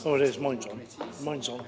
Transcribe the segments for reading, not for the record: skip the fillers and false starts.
Oh, it is. Mine's on. Mine's on.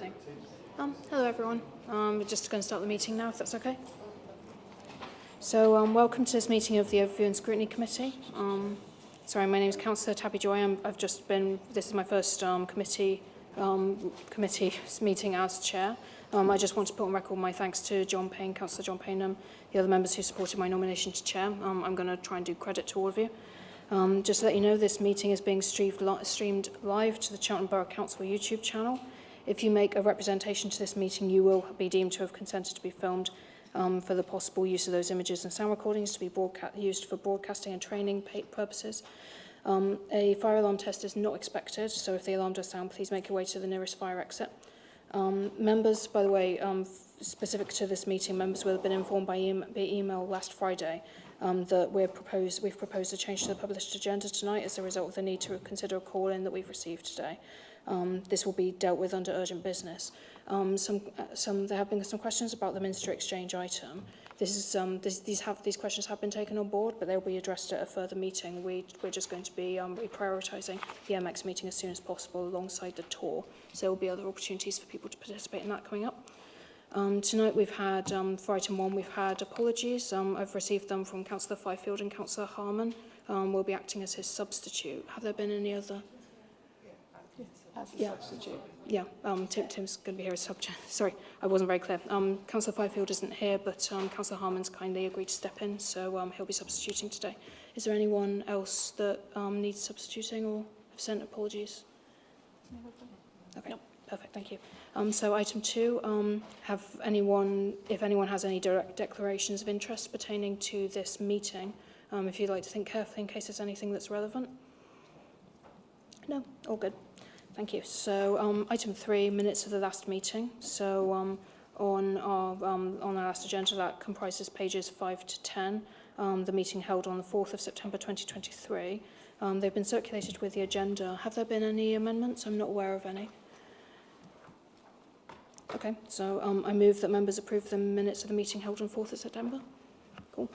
Amazing. Hello everyone. We're just going to start the meeting now, if that's okay. So welcome to this meeting of the Overview and Scrutiny Committee. Sorry, my name is Councillor Tabby Joy. This is my first committee meeting as chair. I just want to put on record my thanks to John Payne, Councillor John Payne, the other members who supported my nomination to chair. I'm going to try and do credit to all of you. Just to let you know, this meeting is being streamed live to the Cheltenham Borough Council YouTube channel. If you make a representation to this meeting, you will be deemed to have consented to be filmed for the possible use of those images and sound recordings to be used for broadcasting and training purposes. A fire alarm test is not expected, so if the alarm does sound, please make your way to the nearest fire exit. Members, by the way, specific to this meeting, members will have been informed by email last Friday that we've proposed a change to the published agenda tonight as a result of the need to consider a call-in that we've received today. This will be dealt with under urgent business. There have been some questions about the Minster Exchange item. These questions have been taken on board, but they'll be addressed at a further meeting. We're just going to be reprioritising the MX meeting as soon as possible alongside the tour. So there will be other opportunities for people to participate in that coming up. Tonight we've had, for item 1, we've had apologies. I've received them from Councillor Fifield and Councillor Harman. We'll be acting as his substitute. Have there been any other? Substitute. Yeah, Tim's going to be here as subject. Sorry, I wasn't very clear. Councillor Fifield isn't here, but Councillor Harman's kindly agreed to step in, so he'll be substituting today. Is there anyone else that needs substituting or have sent apologies? Okay, nope. Perfect, thank you. So item 2, if anyone has any direct declarations of interest pertaining to this meeting, if you'd like to think carefully in case there's anything that's relevant. No, all good. Thank you. So item 3, minutes of the last meeting. So on our last agenda, that comprises pages 5 to 10. The meeting held on the 4th of September 2023. They've been circulated with the agenda. Have there been any amendments? I'm not aware of any. Okay, so I move that members approve the minutes of the meeting held on 4th of September. Cool.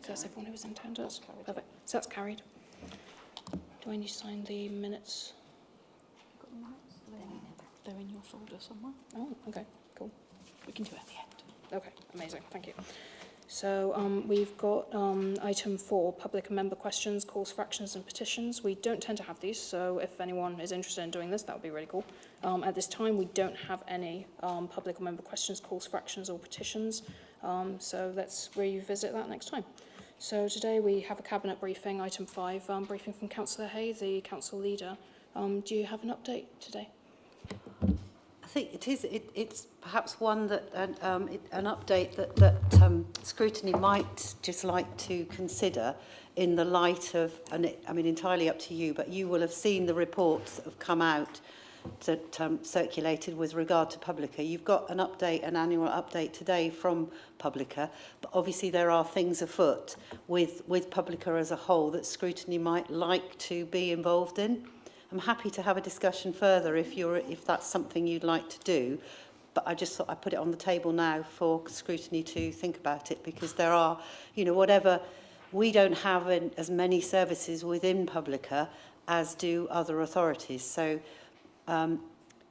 That's everyone who was in attendance. Perfect. So that's carried. Do I need to sign the minutes? Got the minutes? They're in your folder somewhere. Oh, okay, cool. We can do it at the end. Okay, amazing, thank you. So we've got item 4, public and member questions, calls for actions and petitions. We don't tend to have these, so if anyone is interested in doing this, that would be really cool. At this time, we don't have any public or member questions, calls for actions or petitions. So let's revisit that next time. So today we have a cabinet briefing, item 5, briefing from Councillor Hay, the council leader. Do you have an update today? I think it's perhaps one that an update that Scrutiny might just like to consider in the light of, entirely up to you, but you will have seen the reports that have come out that circulated with regard to Publica. You've got an annual update today from Publica, but obviously there are things afoot with Publica as a whole that Scrutiny might like to be involved in. I'm happy to have a discussion further if that's something you'd like to do, but I just thought I'd put it on the table now for Scrutiny to think about it, because there are, whatever, we don't have as many services within Publica as do other authorities. So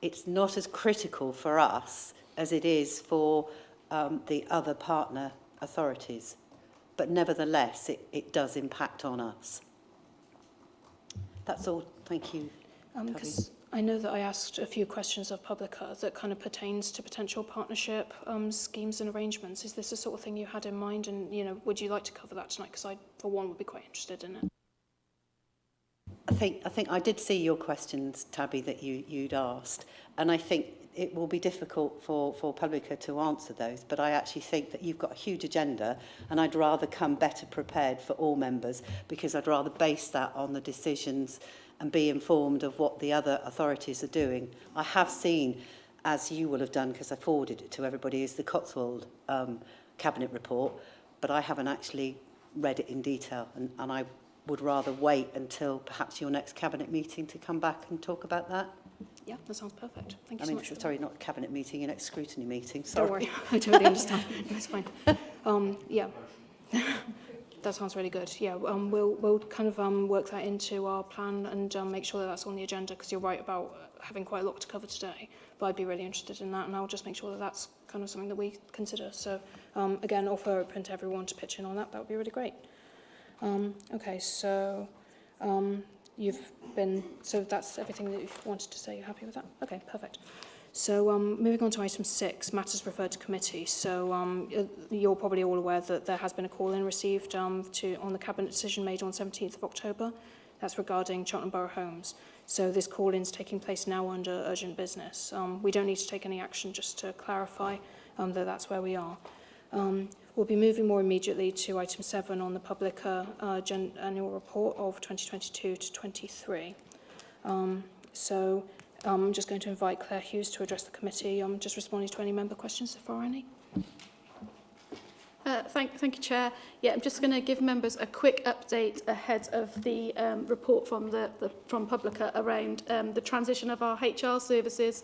it's not as critical for us as it is for the other partner authorities. But nevertheless, it does impact on us. That's all. Thank you. Because I know that I asked a few questions of Publica that kind of pertains to potential partnership schemes and arrangements. Is this the sort of thing you had in mind? And, would you like to cover that tonight? Because I, for one, would be quite interested in it. I think I did see your questions, Tabby, that you'd asked, and I think it will be difficult for Publica to answer those, but I actually think that you've got a huge agenda, and I'd rather come better prepared for all members, because I'd rather base that on the decisions and be informed of what the other authorities are doing. I have seen, as you will have done, because I forwarded it to everybody, is the Cotswold Cabinet report, but I haven't actually read it in detail, and I would rather wait until perhaps your next Cabinet meeting to come back and talk about that. Yeah, that sounds perfect. Thank you so much. Sorry, not Cabinet meeting, your next Scrutiny meeting. Sorry. Don't worry, I totally understand. It's fine. Yeah. that sounds really good. Yeah, we'll kind of work that into our plan and make sure that that's on the agenda, because you're right about having quite a lot to cover today. But I'd be really interested in that, and I'll just make sure that that's kind of something that we consider. So again, offer open to everyone to pitch in on that. That would be really great. Okay, so so that's everything that you've wanted to say. You're happy with that? Okay, perfect. So moving on to item 6, matters referred to committee. So you're probably all aware that there has been a call-in received on the Cabinet decision made on 17th of October. That's regarding Cheltenham Borough Homes. So this call-in is taking place now under urgent business. We don't need to take any action, just to clarify that that's where we are. We'll be moving more immediately to item 7 on the public annual report of 2022 to 23. So I'm just going to invite Claire Hughes to address the committee. I'm just responding to any member questions, if there are any. Thank you, Chair. Yeah, I'm just going to give members a quick update ahead of the report from from Publica around the transition of our HR services,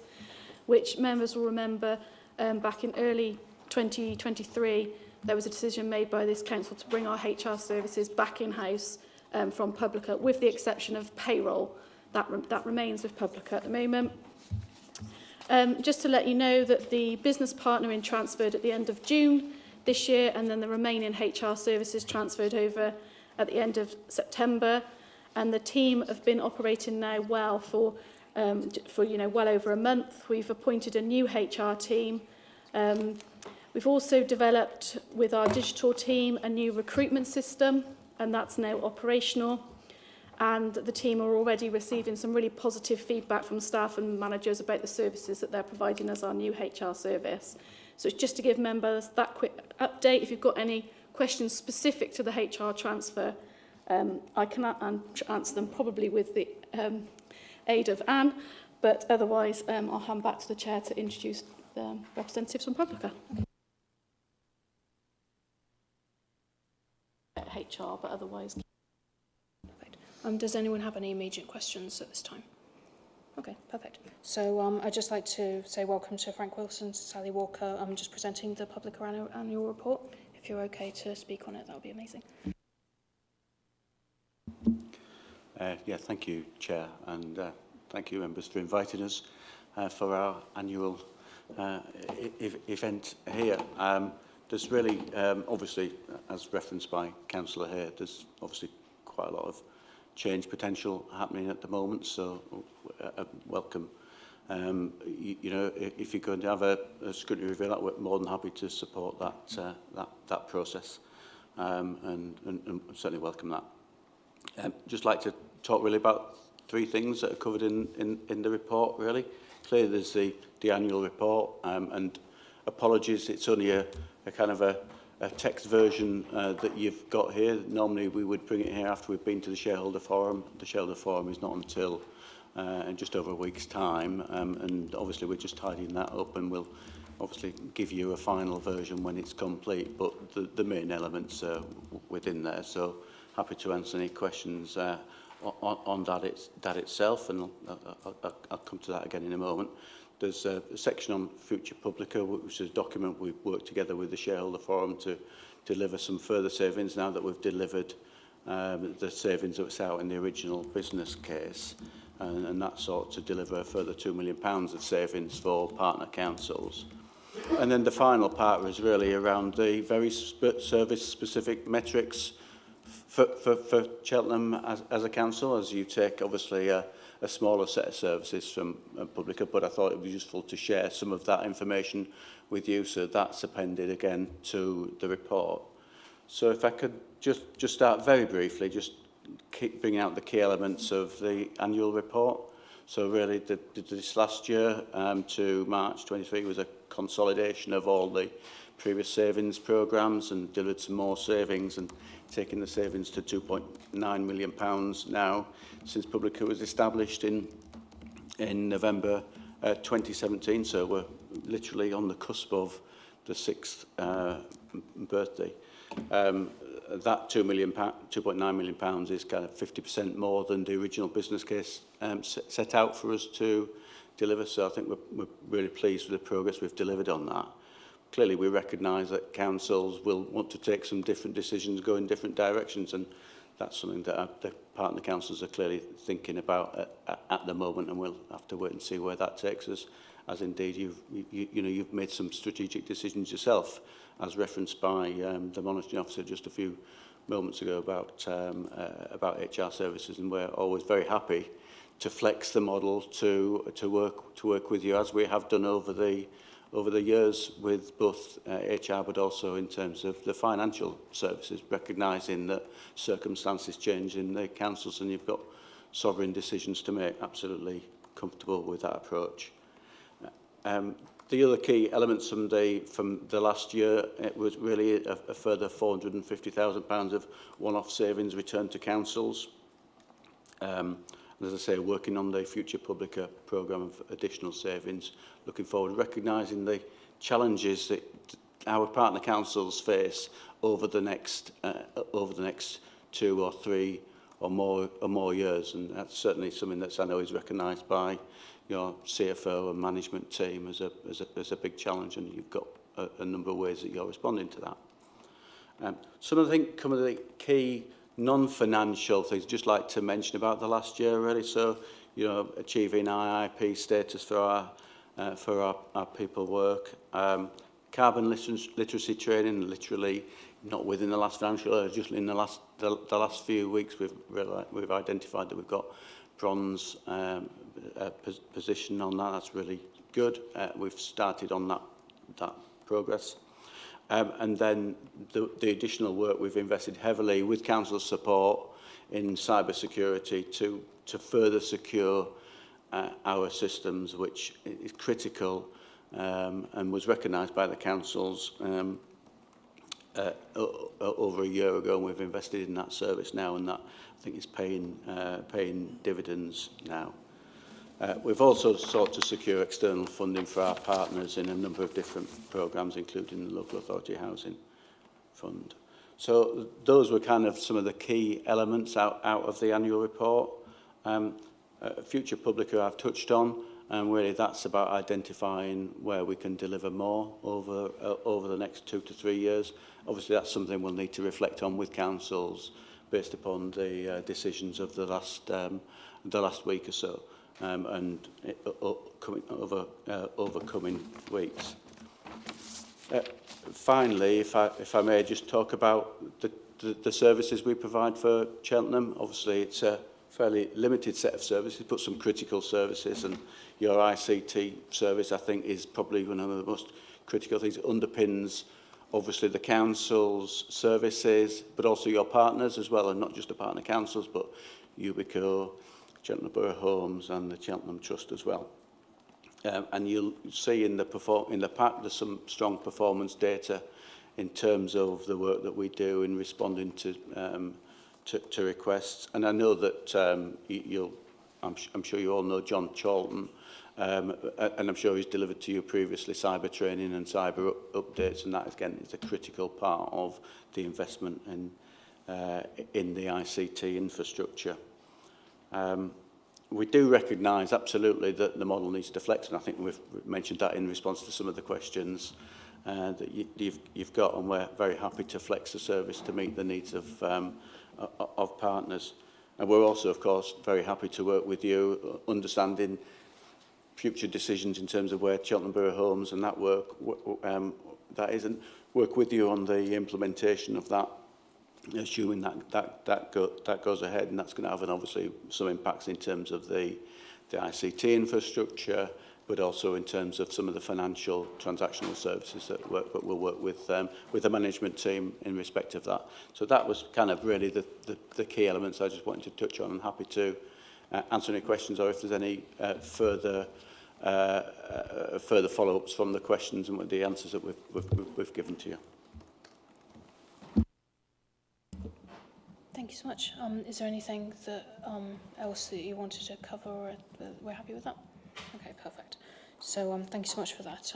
which members will remember back in early 2023, there was a decision made by this council to bring our HR services back in-house from Publica, with the exception of payroll. That remains with Publica at the moment. Just to let you know that the business partnering transferred at the end of June this year, and then the remaining HR services transferred over at the end of September. And the team have been operating now well for well over a month. We've appointed a new HR team. We've also developed with our digital team a new recruitment system, and that's now operational. And the team are already receiving some really positive feedback from staff and managers about the services that they're providing as our new HR service. So it's just to give members that quick update. If you've got any questions specific to the HR transfer, I can answer them probably with the aid of Anne, but otherwise I'll hand back to the Chair to introduce the representatives from Publica. HR, but otherwise... Does anyone have any immediate questions at this time? Okay, perfect. So I'd just like to say welcome to Frank Wilson, to Sally Walker. I'm just presenting the public annual report. If you're okay to speak on it, that would be amazing. Yeah, thank you, Chair, and thank you, members, for inviting us for our annual event here. There's really, obviously, as referenced by Councillor here, there's obviously quite a lot of change potential happening at the moment, so welcome. You know, if you're going to have a scrutiny review, we're more than happy to support that process, and certainly welcome that. Just like to talk really about 3 things that are covered in the report. Really, clearly there's the annual report, and apologies, it's only a kind of a text version that you've got here. Normally we would bring it here after we've been to the shareholder forum. The shareholder forum is not until in just over a week's time, and obviously we're just tidying that up, and we'll obviously give you a final version when it's complete, but the main elements are within there. So happy to answer any questions on that itself, and I'll come to that again in a moment. There's a section on Future Publica, which is a document we've worked together with the shareholder forum to deliver some further savings now that we've delivered the savings that was out in the original business case, and that sought to deliver a further £2 million of savings for partner councils. And then the final part was really around the very service-specific metrics for Cheltenham as a council, as you take obviously a smaller set of services from Publica, but I thought it would be useful to share some of that information with you, so that's appended again to the report. So if I could just start very briefly, just keep bringing out the key elements of the annual report. So really this last year to March 23 was a consolidation of all the previous savings programmes, and delivered some more savings, and taking the savings to £2.9 million now since Publica was established in November 2017. So we're literally on the cusp of the 6th birthday. That £2.9 million is kind of 50% more than the original business case set out for us to deliver. So I think we're really pleased with the progress we've delivered on that. clearly we recognise that councils will want to take some different decisions, go in different directions, and that's something that the partner councils are clearly thinking about at the moment, and we'll have to wait and see where that takes us. As indeed you've made some strategic decisions yourself, as referenced by the monitoring officer just a few moments ago about HR services, and we're always very happy to flex the model to work with you, as we have done over the years with both HR, but also in terms of the financial services, recognising that circumstances change in the councils and you've got sovereign decisions to make. Absolutely comfortable with that approach. The other key elements from the last year, it was really a further £450,000 of one-off savings returned to councils. As I say, working on the Future Publica programme of additional savings, looking forward, recognising the challenges that our partner councils face over the next 2 or 3 or more years, and that's certainly something that I know is recognised by your CFO and management team as a big challenge, and you've got a number of ways that you're responding to that. Some of the key non-financial things I'd just like to mention about the last year, really. So, achieving IIP status for our people work, carbon literacy training, literally not within the last financial year, just in the last few weeks, we've identified that we've got bronze position on that. That's really good. We've started on that progress. And then the additional work, we've invested heavily with council support in cyber security to further secure our systems, which is critical and was recognised by the councils over a year ago, and we've invested in that service now, and that I think is paying dividends now. We've also sought to secure external funding for our partners in a number of different programmes, including the Local Authority Housing Fund. So those were kind of some of the key elements out of the annual report. Future Publica I've touched on, and really that's about identifying where we can deliver more over the next 2 to 3 years. Obviously that's something we'll need to reflect on with councils based upon the decisions of the last week or so. And over coming weeks. Finally, if I may just talk about the services we provide for Cheltenham. Obviously, it's a fairly limited set of services, but some critical services, and your ICT service, I think, is probably one of the most critical things. It underpins, obviously, the council's services, but also your partners as well, and not just the partner councils, but Ubico, Cheltenham Borough Homes and the Cheltenham Trust as well. And you'll see in the pack there's some strong performance data in terms of the work that we do in responding to requests. And I know that I'm sure you all know John Charlton, and I'm sure he's delivered to you previously cyber training and cyber updates, and that again is a critical part of the investment in the ICT infrastructure. We do recognise absolutely that the model needs to flex, and I think we've mentioned that in response to some of the questions that you've got, and we're very happy to flex the service to meet the needs of partners. And we're also, of course, very happy to work with you, understanding future decisions in terms of where Cheltenham Borough Homes and that work work with you on the implementation of that, assuming that goes ahead, and that's going to have obviously some impacts in terms of the ICT infrastructure, but also in terms of some of the financial transactional services that we'll work with the management team in respect of that. So that was kind of really the key elements I just wanted to touch on. I'm happy to answer any questions, or if there's any further follow-ups from the questions and the answers that we've given to you. Thank you so much. Is there anything that else that you wanted to cover, or we're happy with that? Okay, perfect. So thank you so much for that.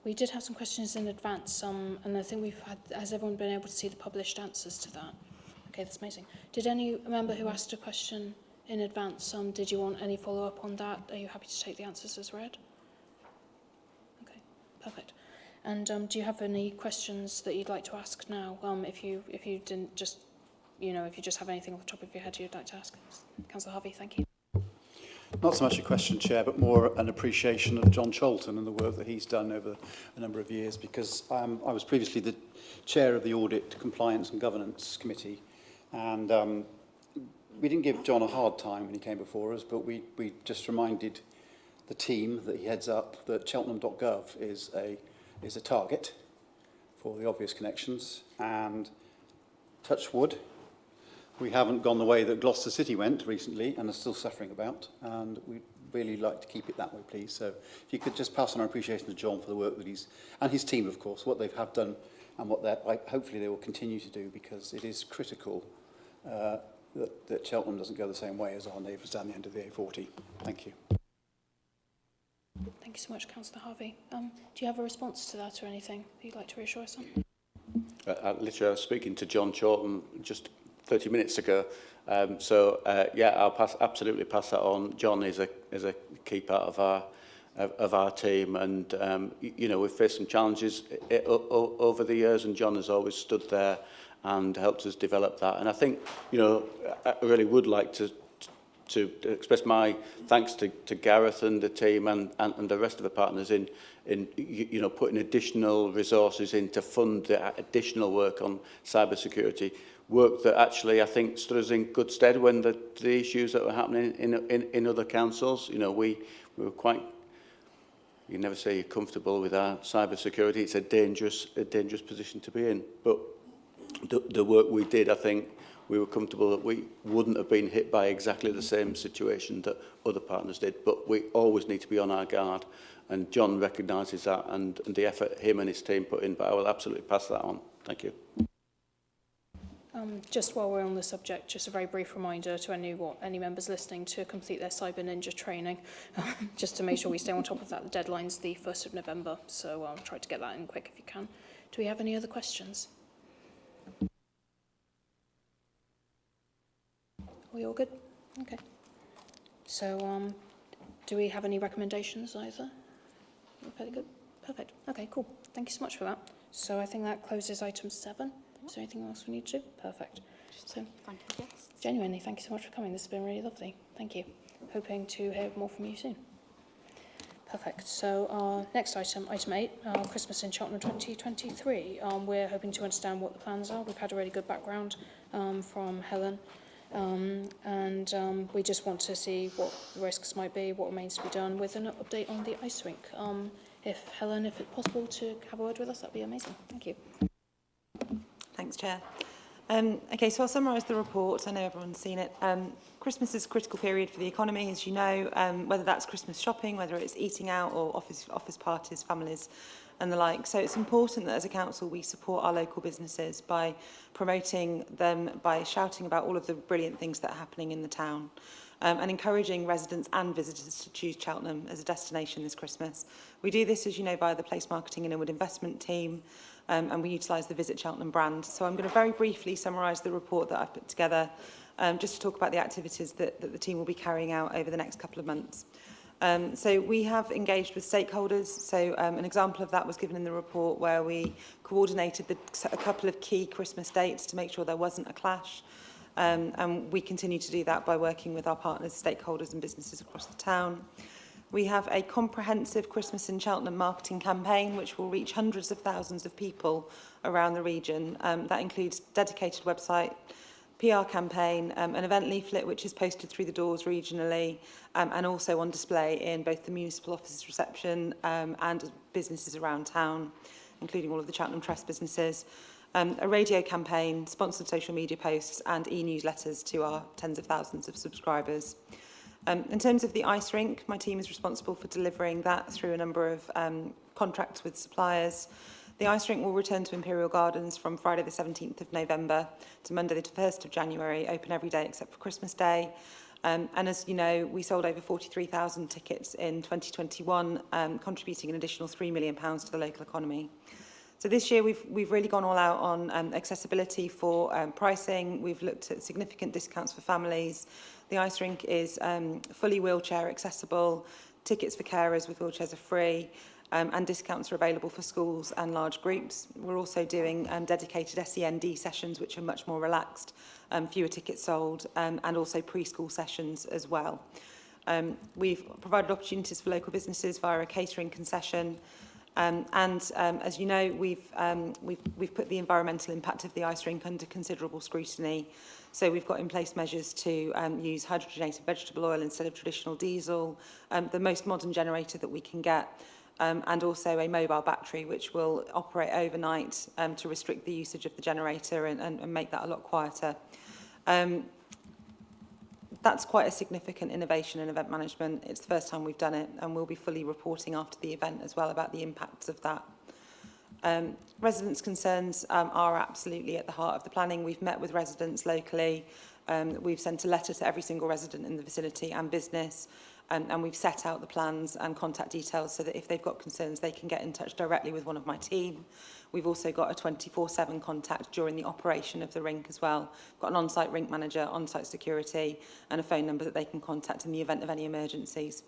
We did have some questions in advance, and I think has everyone been able to see the published answers to that? Okay, that's amazing. Did any member who asked a question in advance, did you want any follow-up on that? Are you happy to take the answers as read? Okay, perfect. And do you have any questions that you'd like to ask now? If you didn't just, if you just have anything off the top of your head you'd like to ask. Councillor Harvey, thank you. Not so much a question, Chair, but more an appreciation of John Cholton and the work that he's done over a number of years, because I was previously the Chair of the Audit, Compliance and Governance Committee, and we didn't give John a hard time when he came before us, but we just reminded the team that he heads up that cheltenham.gov is a target for the obvious connections, and touch wood, we haven't gone the way that Gloucester City went recently and are still suffering about, and we'd really like to keep it that way, please. So if you could just pass on our appreciation to John for the work that and his team, of course, what they have done and what hopefully they will continue to do, because it is critical that Cheltenham doesn't go the same way as our neighbours down the end of the A40. Thank you. Thank you so much, Councillor Harvey. Do you have a response to that or anything that you'd like to reassure us on? Literally, I was speaking to John Chorlton just 30 minutes ago. Yeah, I'll absolutely pass that on. John is a key part of our team, and we've faced some challenges over the years, and John has always stood there and helped us develop that. And I think, I really would like to express my thanks to Gareth and the team and the rest of the partners in putting additional resources in to fund the additional work on cybersecurity, work that actually I think stood us in good stead when the issues that were happening in other councils. We were quite, you never say you're comfortable with our cybersecurity. It's a dangerous position to be in. But the work we did, I think, we were comfortable that we wouldn't have been hit by exactly the same situation that other partners did. But we always need to be on our guard. And John recognises that and the effort him and his team put in. But I will absolutely pass that on. Thank you. Just while we're on the subject, just a very brief reminder to any members listening to complete their Cyber Ninja training, just to make sure we stay on top of that. The deadline's the 1st of November, so I'll try to get that in quick if you can. Do we have any other questions? Are we all good? Okay. So, do we have any recommendations either? We're fairly good? Perfect. Okay, cool. Thank you so much for that. So I think that closes item 7. Is there anything else we need to do? Perfect. So, Thank you, yes. genuinely, thank you so much for coming. This has been really lovely. Thank you. Hoping to hear more from you soon. Perfect. So our next item, item 8, Christmas in Cheltenham 2023. We're hoping to understand what the plans are. We've had a really good background from Helen. We just want to see what the risks might be, what remains to be done, with an update on the ice rink. If Helen, if it's possible to have a word with us, that'd be amazing. Thank you. Thanks, Chair. Okay, so I'll summarise the report. I know everyone's seen it. Christmas is a critical period for the economy, as you know, whether that's Christmas shopping, whether it's eating out or office parties, families and the like. So it's important that as a council we support our local businesses by promoting them, by shouting about all of the brilliant things that are happening in the town, and encouraging residents and visitors to choose Cheltenham as a destination this Christmas. We do this, as you know, via the Place Marketing and Inward Investment team, and we utilise the Visit Cheltenham brand. So I'm going to very briefly summarise the report that I've put together, just to talk about the activities that the team will be carrying out over the next couple of months. So we have engaged with stakeholders. So an example of that was given in the report, where we coordinated a couple of key Christmas dates to make sure there wasn't a clash. And we continue to do that by working with our partners, stakeholders and businesses across the town. We have a comprehensive Christmas in Cheltenham marketing campaign which will reach hundreds of thousands of people around the region. That includes dedicated website, PR campaign, an event leaflet which is posted through the doors regionally, and also on display in both the municipal offices reception and businesses around town, including all of the Cheltenham Trust businesses. A radio campaign, sponsored social media posts and e-newsletters to our tens of thousands of subscribers. In terms of the ice rink, my team is responsible for delivering that through a number of contracts with suppliers. The ice rink will return to Imperial Gardens from Friday the 17th of November to Monday the 1st of January, open every day except for Christmas Day. And as you know, we sold over 43,000 tickets in 2021, contributing an additional £3 million to the local economy. So this year we've really gone all out on accessibility for pricing. We've looked at significant discounts for families. The ice rink is fully wheelchair accessible. Tickets for carers with wheelchairs are free. and discounts are available for schools and large groups. We're also doing dedicated SEND sessions, which are much more relaxed, fewer tickets sold, and also preschool sessions as well. We've provided opportunities for local businesses via a catering concession, as you know, we've put the environmental impact of the ice rink under considerable scrutiny. So we've got in place measures to use hydrogenated vegetable oil instead of traditional diesel, the most modern generator that we can get, and also a mobile battery which will operate overnight to restrict the usage of the generator and make that a lot quieter. That's quite a significant innovation in event management. It's the first time we've done it, and we'll be fully reporting after the event as well about the impacts of that. Residents' concerns are absolutely at the heart of the planning. We've met with residents locally. We've sent a letter to every single resident in the vicinity and business, and we've set out the plans and contact details so that if they've got concerns, they can get in touch directly with one of my team. We've also got a 24/7 contact during the operation of the rink as well. We've got an on-site rink manager, on-site security, and a phone number that they can contact in the event of any emergencies.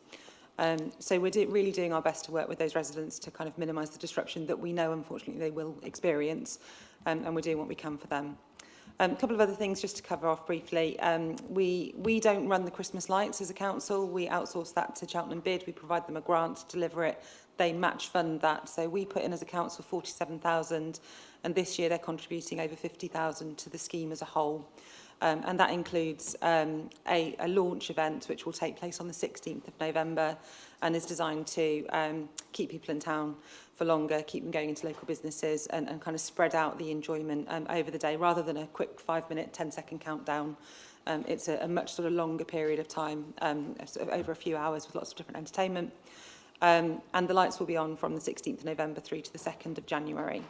So we're really doing our best to work with those residents to kind of minimise the disruption that we know, unfortunately, they will experience, and we're doing what we can for them. A couple of other things just to cover off briefly. We don't run the Christmas lights as a council. We outsource that to Cheltenham Bid. We provide them a grant to deliver it. They match fund that. So we put in as a council 47,000, and this year they're contributing over 50,000 to the scheme as a whole. And that includes a launch event which will take place on the 16th of November and is designed to keep people in town for longer, keep them going into local businesses and kind of spread out the enjoyment over the day rather than a quick 5-minute, 10-second countdown. It's a much sort of longer period of time, sort of over a few hours with lots of different entertainment. And the lights will be on from the 16th of November through to the 2nd of January.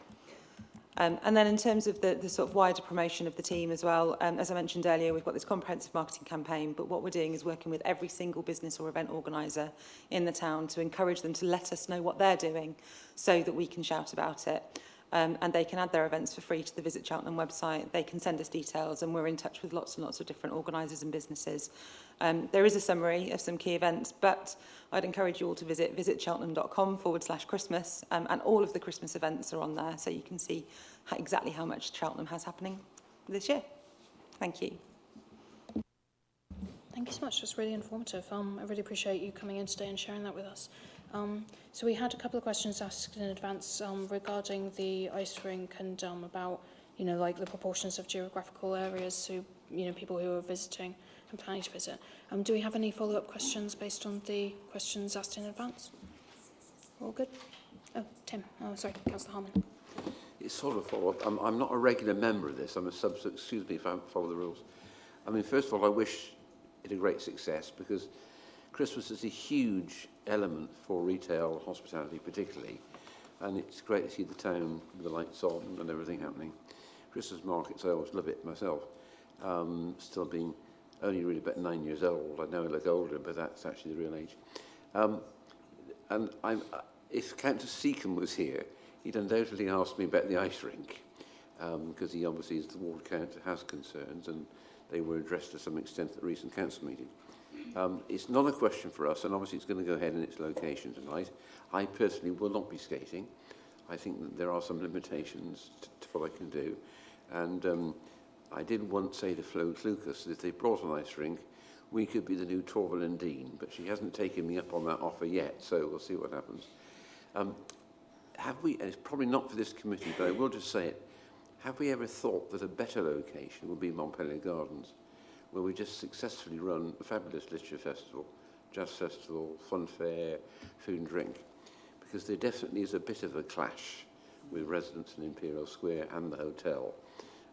And then in terms of the sort of wider promotion of the team as well, as I mentioned earlier, we've got this comprehensive marketing campaign, but what we're doing is working with every single business or event organiser in the town to encourage them to let us know what they're doing so that we can shout about it. And they can add their events for free to the Visit Cheltenham website. They can send us details, and we're in touch with lots and lots of different organisers and businesses. There is a summary of some key events, but I'd encourage you all to visit visitcheltenham.com/Christmas, and all of the Christmas events are on there, so you can see exactly how much Cheltenham has happening this year. Thank you. Thank you so much. That's really informative. I really appreciate you coming in today and sharing that with us. So we had a couple of questions asked in advance regarding the ice rink and about, you know, like the proportions of geographical areas to, you know, people who are visiting and planning to visit. Do we have any follow-up questions based on the questions asked in advance? All good? Oh, Tim. Oh, sorry, Councillor Harman. It's sort of a follow-up. I'm not a regular member of this. I'm a substitute. Excuse me if I follow the rules. I mean, first of all, I wish it a great success because Christmas is a huge element for retail, hospitality particularly, and it's great to see the town with the lights on and everything happening. Christmas markets, I always love it myself. Still being only really about 9 years old. I know I look older, but that's actually the real age. And if Councillor Seacombe was here, he'd undoubtedly ask me about the ice rink, because he obviously, as the ward councillor, has concerns, and they were addressed to some extent at the recent council meeting. It's not a question for us, and obviously it's going to go ahead in its location tonight. I personally will not be skating. I think that there are some limitations to what I can do. And I did once say to Flo Lucas that if they brought an ice rink, we could be the new Torval and Dean, but she hasn't taken me up on that offer yet, so we'll see what happens. Have we, and it's probably not for this committee, but I will just say it, have we ever thought that a better location would be Montpellier Gardens, where we just successfully run a fabulous literature festival, jazz festival, fun fair, food and drink? Because there definitely is a bit of a clash with residents in Imperial Square and the hotel.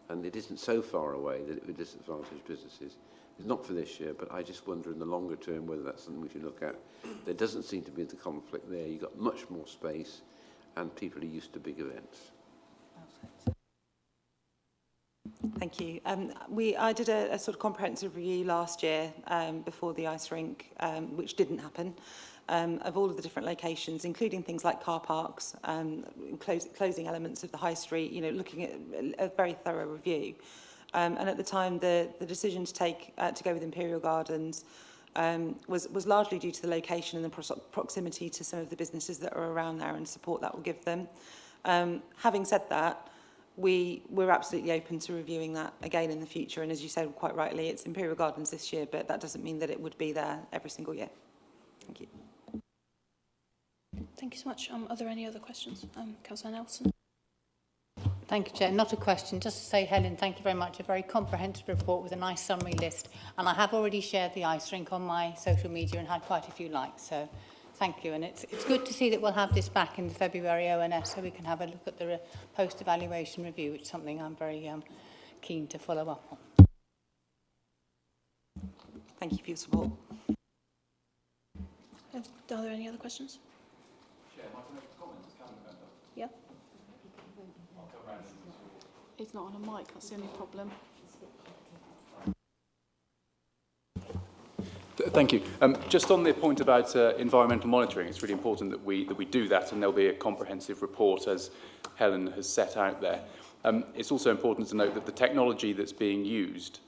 And it isn't so far away that it would disadvantage businesses. It's not for this year, but I just wonder in the longer term whether that's something we should look at. There doesn't seem to be the conflict there. You've got much more space and people are used to big events. Thank you. I did a sort of comprehensive review last year before the ice rink, which didn't happen, of all of the different locations, including things like car parks, closing elements of the high street, you know, looking at a very thorough review. And at the time, the decision to go with Imperial Gardens was largely due to the location and the proximity to some of the businesses that are around there and support that will give them. Having said that, we're absolutely open to reviewing that again in the future. And as you said quite rightly, it's Imperial Gardens this year, but that doesn't mean that it would be there every single year. Thank you. Thank you so much. Are there any other questions? Councillor Nelson. Thank you, Chair. Not a question, just to say, Helen, thank you very much. A very comprehensive report with a nice summary list. And I have already shared the ice rink on my social media and had quite a few likes. So thank you. And it's good to see that we'll have this back in the February ONS so we can have a look at the post-evaluation review, which is something I'm very keen to follow up on. Thank you for your support. Are there any other questions? Yeah. It's not on a mic, that's the only problem. Thank you. Just on the point about environmental monitoring, it's really important that we do that, and there'll be a comprehensive report, as Helen has set out there. It's also important to note that the technology that's being used,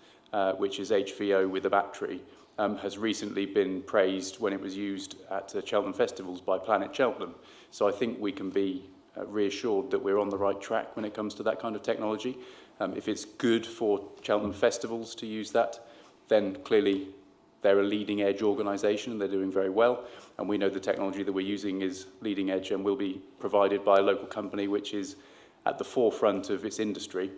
which is HVO with a battery, has recently been praised when it was used at Cheltenham festivals by Planet Cheltenham. So I think we can be reassured that we're on the right track when it comes to that kind of technology. If it's good for Cheltenham festivals to use that, then clearly they're a leading edge organisation and they're doing very well. And we know the technology that we're using is leading edge and will be provided by a local company which is at the forefront of its industry.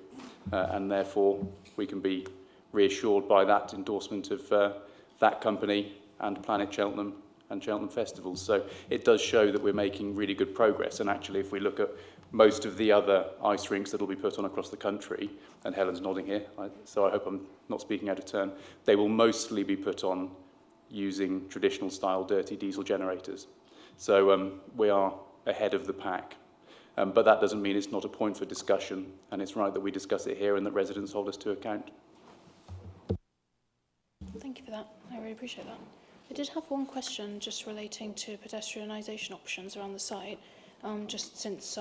And therefore we can be reassured by that endorsement of that company and Planet Cheltenham and Cheltenham festivals. So it does show that we're making really good progress. And actually, if we look at most of the other ice rinks that will be put on across the country, and Helen's nodding here, so I hope I'm not speaking out of turn, they will mostly be put on using traditional style dirty diesel generators. So we are ahead of the pack. But that doesn't mean it's not a point for discussion, and it's right that we discuss it here and that residents hold us to account. Thank you for that. I really appreciate that. I did have one question just relating to pedestrianisation options around the site, just since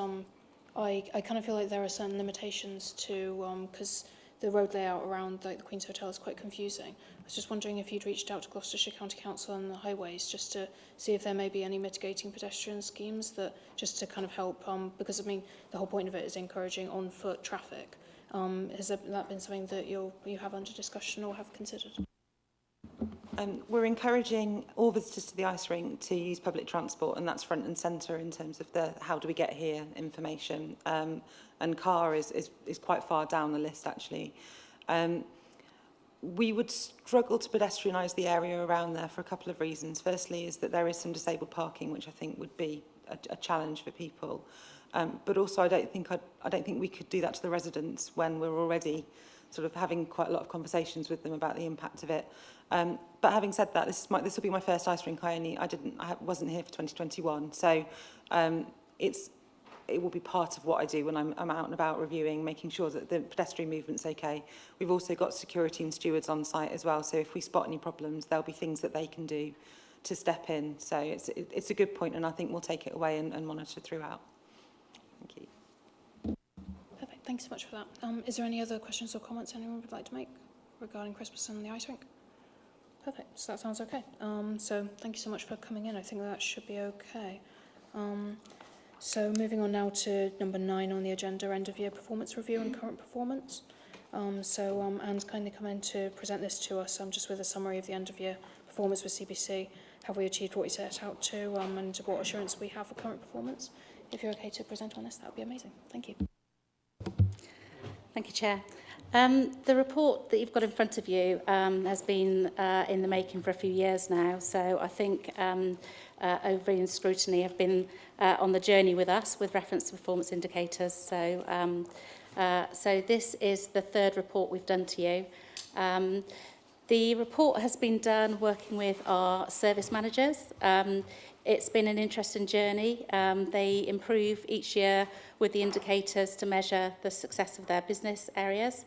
I kind of feel like there are certain limitations to, because the road layout around like the Queen's Hotel is quite confusing. I was just wondering if you'd reached out to Gloucestershire County Council and the highways just to see if there may be any mitigating pedestrian schemes that just to kind of help, because I mean the whole point of it is encouraging on-foot traffic. Has that been something that you have under discussion or have considered? We're encouraging all visitors to the ice rink to use public transport, and that's front and centre in terms of the how do we get here information. And car is quite far down the list, actually. We would struggle to pedestrianise the area around there for a couple of reasons. Firstly is that there is some disabled parking, which I think would be a challenge for people. But also I don't think we could do that to the residents when we're already sort of having quite a lot of conversations with them about the impact of it. But having said that, this will be my first ice rink. I wasn't here for 2021, so it will be part of what I do when I'm out and about reviewing, making sure that the pedestrian movement's okay. We've also got security and stewards on site as well, so if we spot any problems, there'll be things that they can do to step in. So it's a good point, and I think we'll take it away and monitor throughout. Thank you. Perfect. Thanks so much for that. Is there any other questions or comments anyone would like to make regarding Christmas and the ice rink? Perfect. So that sounds okay. So thank you so much for coming in. I think that should be okay. So moving on now to number 9 on the agenda, end of year performance review and current performance. Anne's kindly come in to present this to us just with a summary of the end of year performance with CBC. Have we achieved what we set out to, and what assurance we have for current performance? If you're okay to present on this, that would be amazing. Thank you. Thank you, Chair. The report that you've got in front of you has been in the making for a few years now, so I think over in Scrutiny have been on the journey with us with reference to performance indicators. So this is the third report we've done to you. The report has been done working with our service managers. It's been an interesting journey. They improve each year with the indicators to measure the success of their business areas.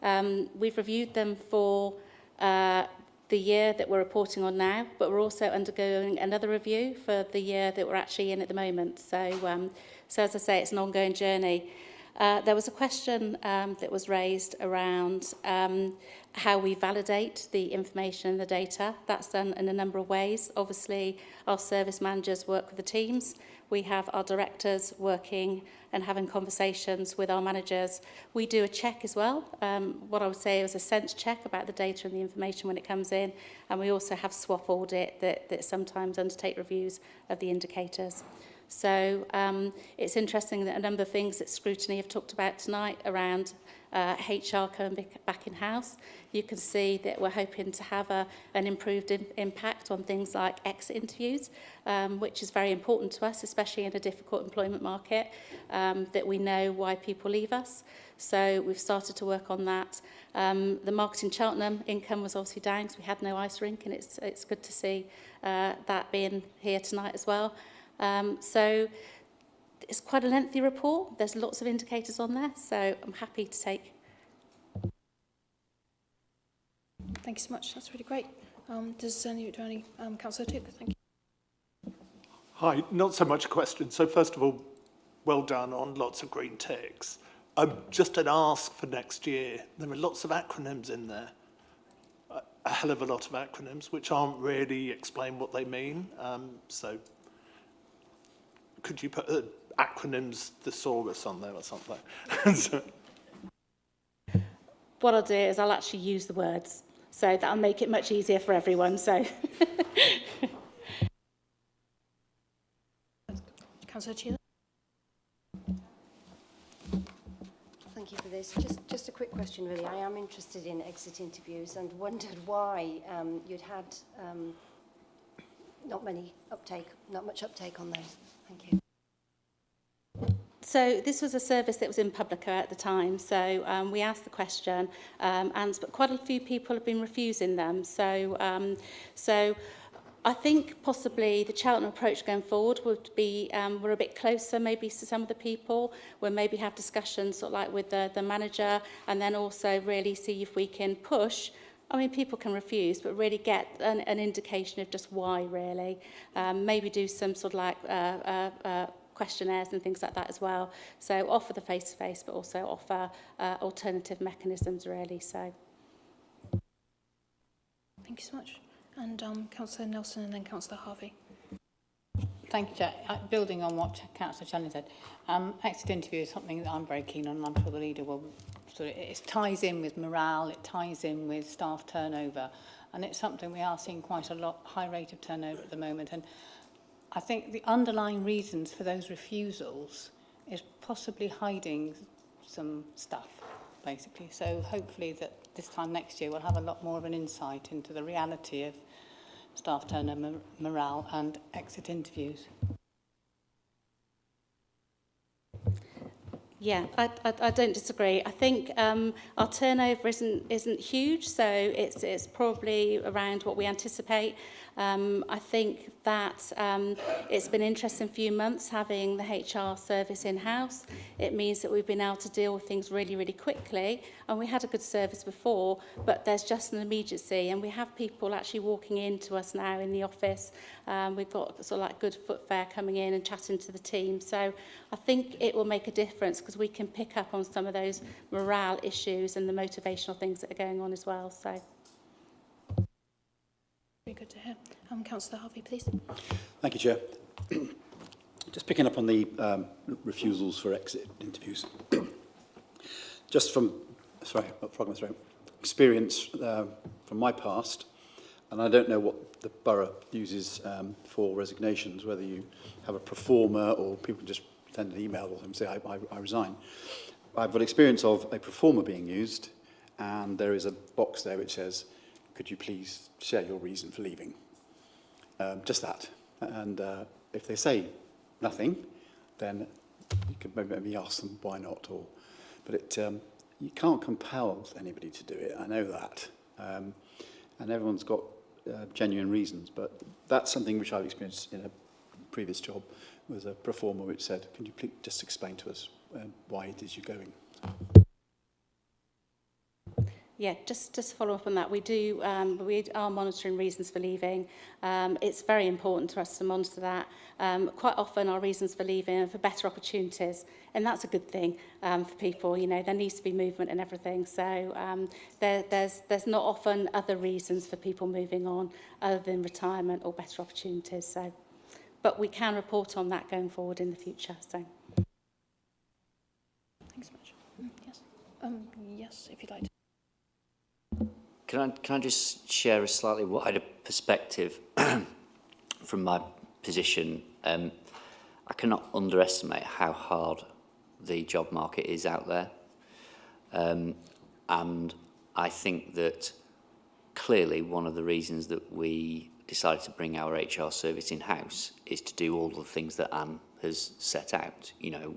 We've reviewed them for the year that we're reporting on now, but we're also undergoing another review for the year that we're actually in at the moment. So as I say, it's an ongoing journey. There was a question that was raised around how we validate the information and the data. That's done in a number of ways. Obviously, our service managers work with the teams. We have our directors working and having conversations with our managers. We do a check as well. What I would say is a sense check about the data and the information when it comes in. And we also have swap audit that sometimes undertake reviews of the indicators. So it's interesting that a number of things that Scrutiny have talked about tonight around HR coming back in-house. You can see that we're hoping to have an improved impact on things like exit interviews, which is very important to us, especially in a difficult employment market, that we know why people leave us. So we've started to work on that. The Marketing Cheltenham income was obviously down because we had no ice rink, and it's good to see that being here tonight as well. So it's quite a lengthy report. There's lots of indicators on there, so I'm happy to take. Thank you so much. That's really great. Does any Councillor Tuke? Thank you. Hi, not so much a question. So first of all, well done on lots of green ticks. Just an ask for next year. There are lots of acronyms in there. A hell of a lot of acronyms, which aren't really explain what they mean. So could you put acronyms thesaurus on there or something? So, What I'll do is I'll actually use the words, so that'll make it much easier for everyone. So, Councillor Sheila? Thank you for this. Just a quick question, really. I am interested in exit interviews and wondered why you'd had not much uptake on those. Thank you. So this was a service that was in Publica at the time. So we asked the question, but quite a few people have been refusing them. So I think possibly the Cheltenham approach going forward would be we're a bit closer maybe to some of the people. We'll maybe have discussions sort of like with the manager, and then also really see if we can push. I mean, people can refuse, but really get an indication of just why, really. Maybe do some sort of like questionnaires and things like that as well. So offer the face-to-face, but also offer alternative mechanisms, really. So. Thank you so much. And Councillor Nelson and then Councillor Harvey. Thank you, Chair. Building on what Councillor Channing said, exit interview is something that I'm very keen on, and I'm sure the leader will sort of, it ties in with morale, it ties in with staff turnover, and it's something we are seeing quite a high rate of turnover at the moment. And I think the underlying reasons for those refusals is possibly hiding some stuff, basically. So hopefully that this time next year we'll have a lot more of an insight into the reality of staff turnover, morale and exit interviews. Yeah, I don't disagree. I think our turnover isn't huge, so it's probably around what we anticipate. I think that it's been an interesting few months having the HR service in-house. It means that we've been able to deal with things really, really quickly, and we had a good service before, but there's just an immediacy, and we have people actually walking into us now in the office. We've got sort of like good footfare coming in and chatting to the team, so I think it will make a difference because we can pick up on some of those morale issues and the motivational things that are going on as well. So. Very good to hear. Councillor Harvey, please. Thank you, Chair. Just picking up on the refusals for exit interviews. Just from, sorry, frog in my throat, experience from my past, and I don't know what the borough uses for resignations, whether you have a proforma or people just send an email or say, I resign. I've got experience of a proforma being used, and there is a box there which says, could you please share your reason for leaving? Just that. And if they say nothing, then you could maybe ask them why not. But you can't compel anybody to do it. I know that. And everyone's got genuine reasons. But that's something which I've experienced in a previous job, was a proforma which said, can you please just explain to us why it is you're going? Yeah, just to follow up on that, we are monitoring reasons for leaving. It's very important to us to monitor that. Quite often our reasons for leaving are for better opportunities, and that's a good thing for people. You know, there needs to be movement and everything. So there's not often other reasons for people moving on other than retirement or better opportunities. So, but we can report on that going forward in the future. So. Thanks so much. Yes. Yes, if you'd like to. Can I just share a slightly wider perspective from my position? I cannot underestimate how hard the job market is out there. And I think that clearly one of the reasons that we decided to bring our HR service in-house is to do all the things that Anne has set out. You know,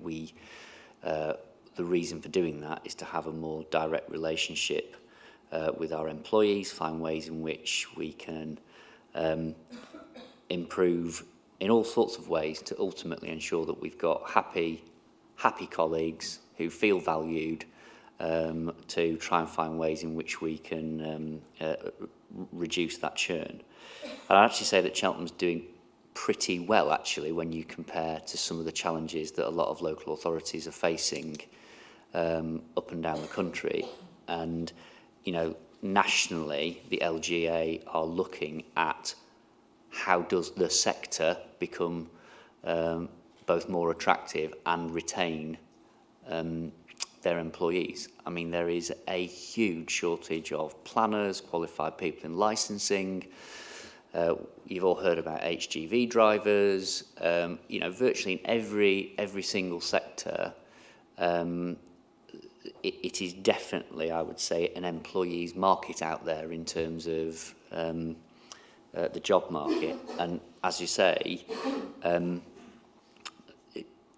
the reason for doing that is to have a more direct relationship with our employees, find ways in which we can improve in all sorts of ways to ultimately ensure that we've got happy colleagues who feel valued, to try and find ways in which we can reduce that churn. I'd actually say that Cheltenham's doing pretty well, actually, when you compare to some of the challenges that a lot of local authorities are facing up and down the country. And you know, nationally, the LGA are looking at how does the sector become both more attractive and retain their employees. I mean, there is a huge shortage of planners, qualified people in licensing. You've all heard about HGV drivers. You know, virtually in every single sector, it is definitely, I would say, an employee's market out there in terms of the job market. And as you say,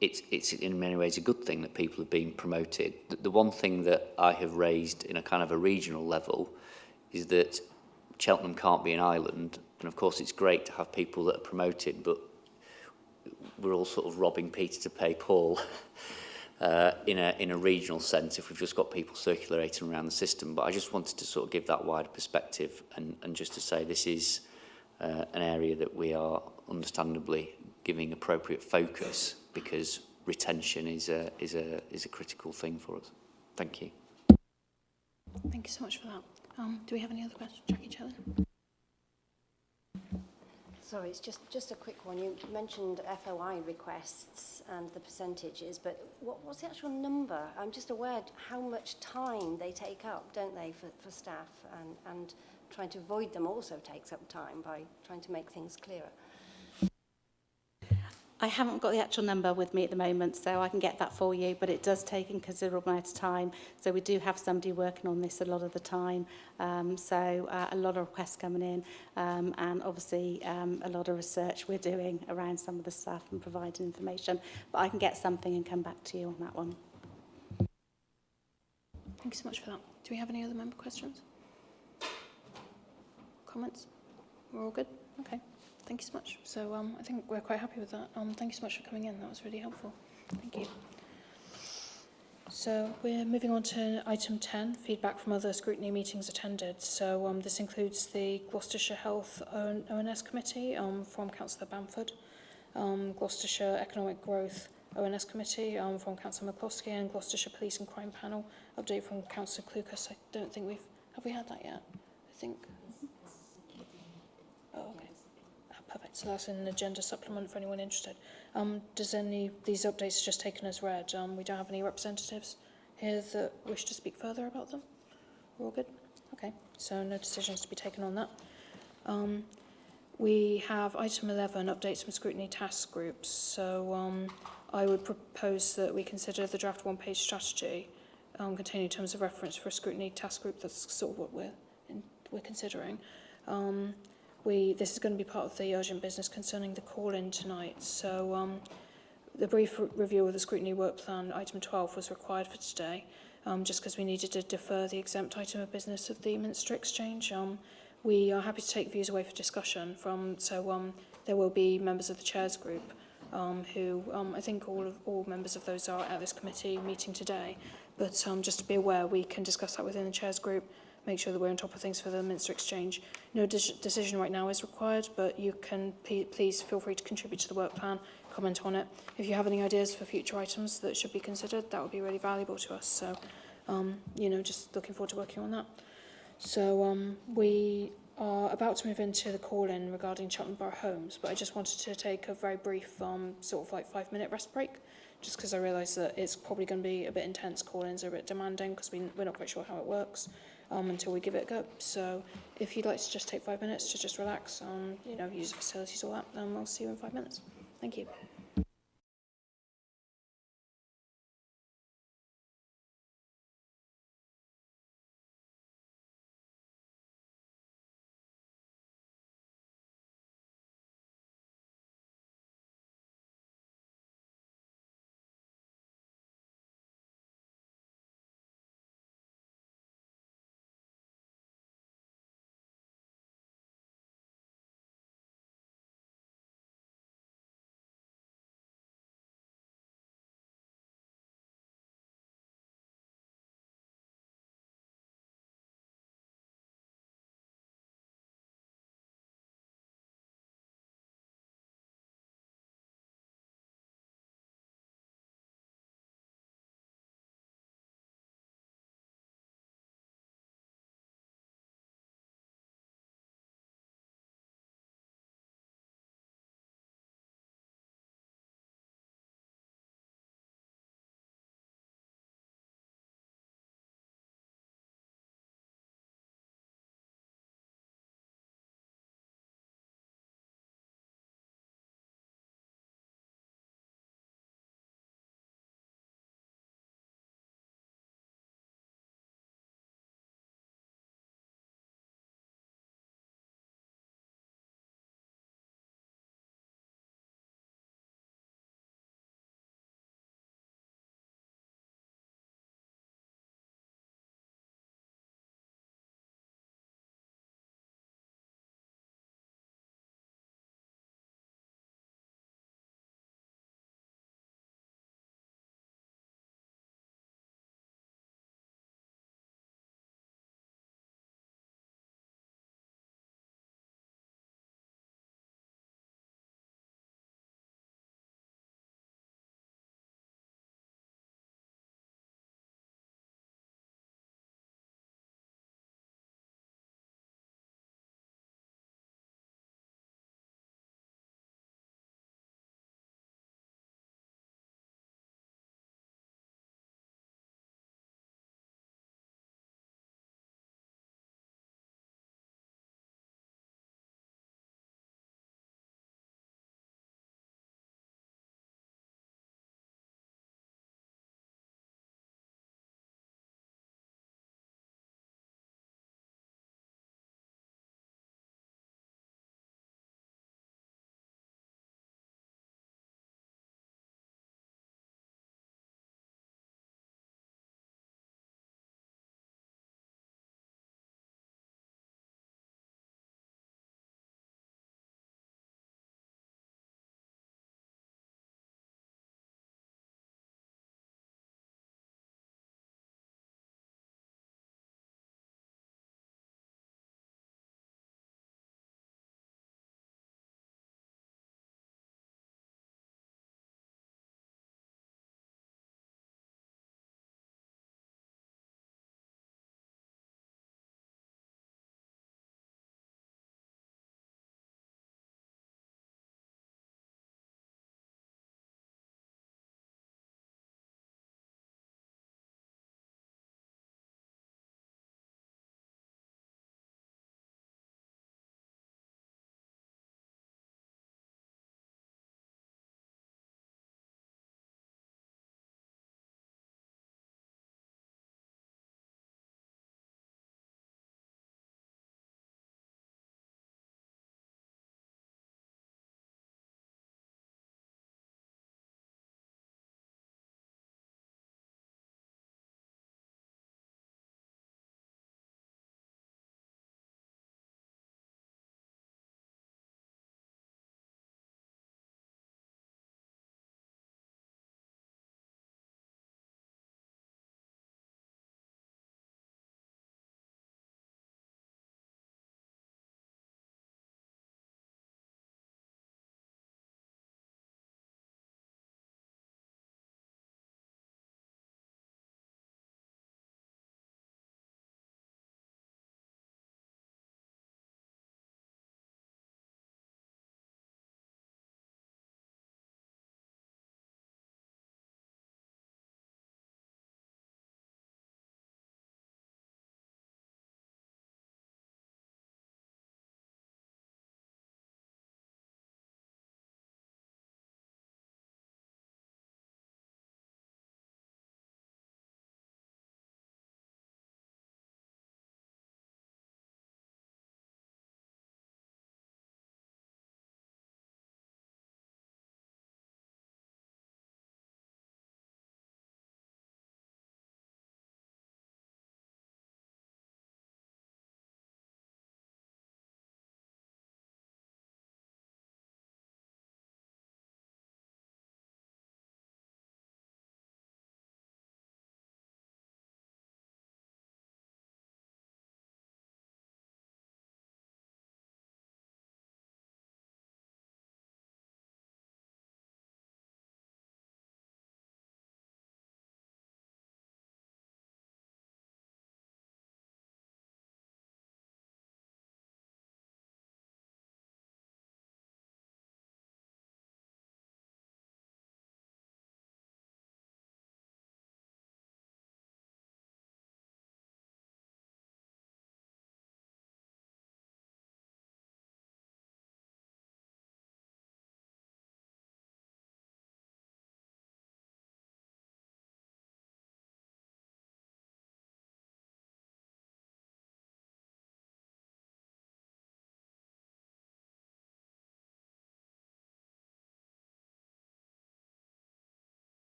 it's in many ways a good thing that people have been promoted. The one thing that I have raised in a kind of a regional level is that Cheltenham can't be an island. And of course, it's great to have people that are promoted, but we're all sort of robbing Peter to pay Paul. In a regional sense, if we've just got people circulating around the system. But I just wanted to sort of give that wider perspective and just to say this is an area that we are understandably giving appropriate focus because retention is a critical thing for us. Thank you. Thank you so much for that. Do we have any other questions? Jackie Chelly? Sorry, it's just a quick one. You mentioned FOI requests and the percentages, but what's the actual number? I'm just aware how much time they take up, don't they, for staff, and trying to avoid them also takes up time by trying to make things clearer. I haven't got the actual number with me at the moment, so I can get that for you, but it does take a considerable amount of time. So we do have somebody working on this a lot of the time. So a lot of requests coming in, and obviously a lot of research we're doing around some of the stuff and providing information. But I can get something and come back to you on that one. Thank you so much for that. Do we have any other member questions? Comments? We're all good? Okay. Thank you so much. So I think we're quite happy with that. Thank you so much for coming in. That was really helpful. Thank you. So we're moving on to item 10, feedback from other scrutiny meetings attended. So this includes the Gloucestershire Health ONS Committee from Councillor Bamford, Gloucestershire Economic Growth ONS Committee from Councillor McCloskey, and Gloucestershire Police and Crime Panel update from Councillor Clucas. I don't think have we had that yet? I think. Oh, okay. Perfect. So that's an agenda supplement for anyone interested. Does these updates just taken as read? We don't have any representatives here that wish to speak further about them? We're all good? Okay. So no decisions to be taken on that. We have item 11, updates from scrutiny task groups. So I would propose that we consider the draft one-page strategy containing terms of reference for a scrutiny task group. That's sort of what we're considering. This is going to be part of the urgent business concerning the call-in tonight. So the brief review of the scrutiny work plan, item 12, was required for today, just because we needed to defer the exempt item of business of the Minster Exchange. We are happy to take views away for discussion so there will be members of the chairs group who I think all members of those are at this committee meeting today. But just to be aware, we can discuss that within the chairs group. make sure that we're on top of things for the Minster Exchange. No decision right now is required, but you can please feel free to contribute to the work plan, comment on it. If you have any ideas for future items that should be considered, that would be really valuable to us. So, you know, just looking forward to working on that. So we are about to move into the call-in regarding Cheltenham Borough Homes, but I just wanted to take a very brief sort of like 5-minute rest break, just because I realise that it's probably going to be a bit intense. Call-ins are a bit demanding because we're not quite sure how it works until we give it a go. So if you'd like to just take 5 minutes to just relax, you know, use the facilities, all that, I'll see you in 5 minutes. Thank you.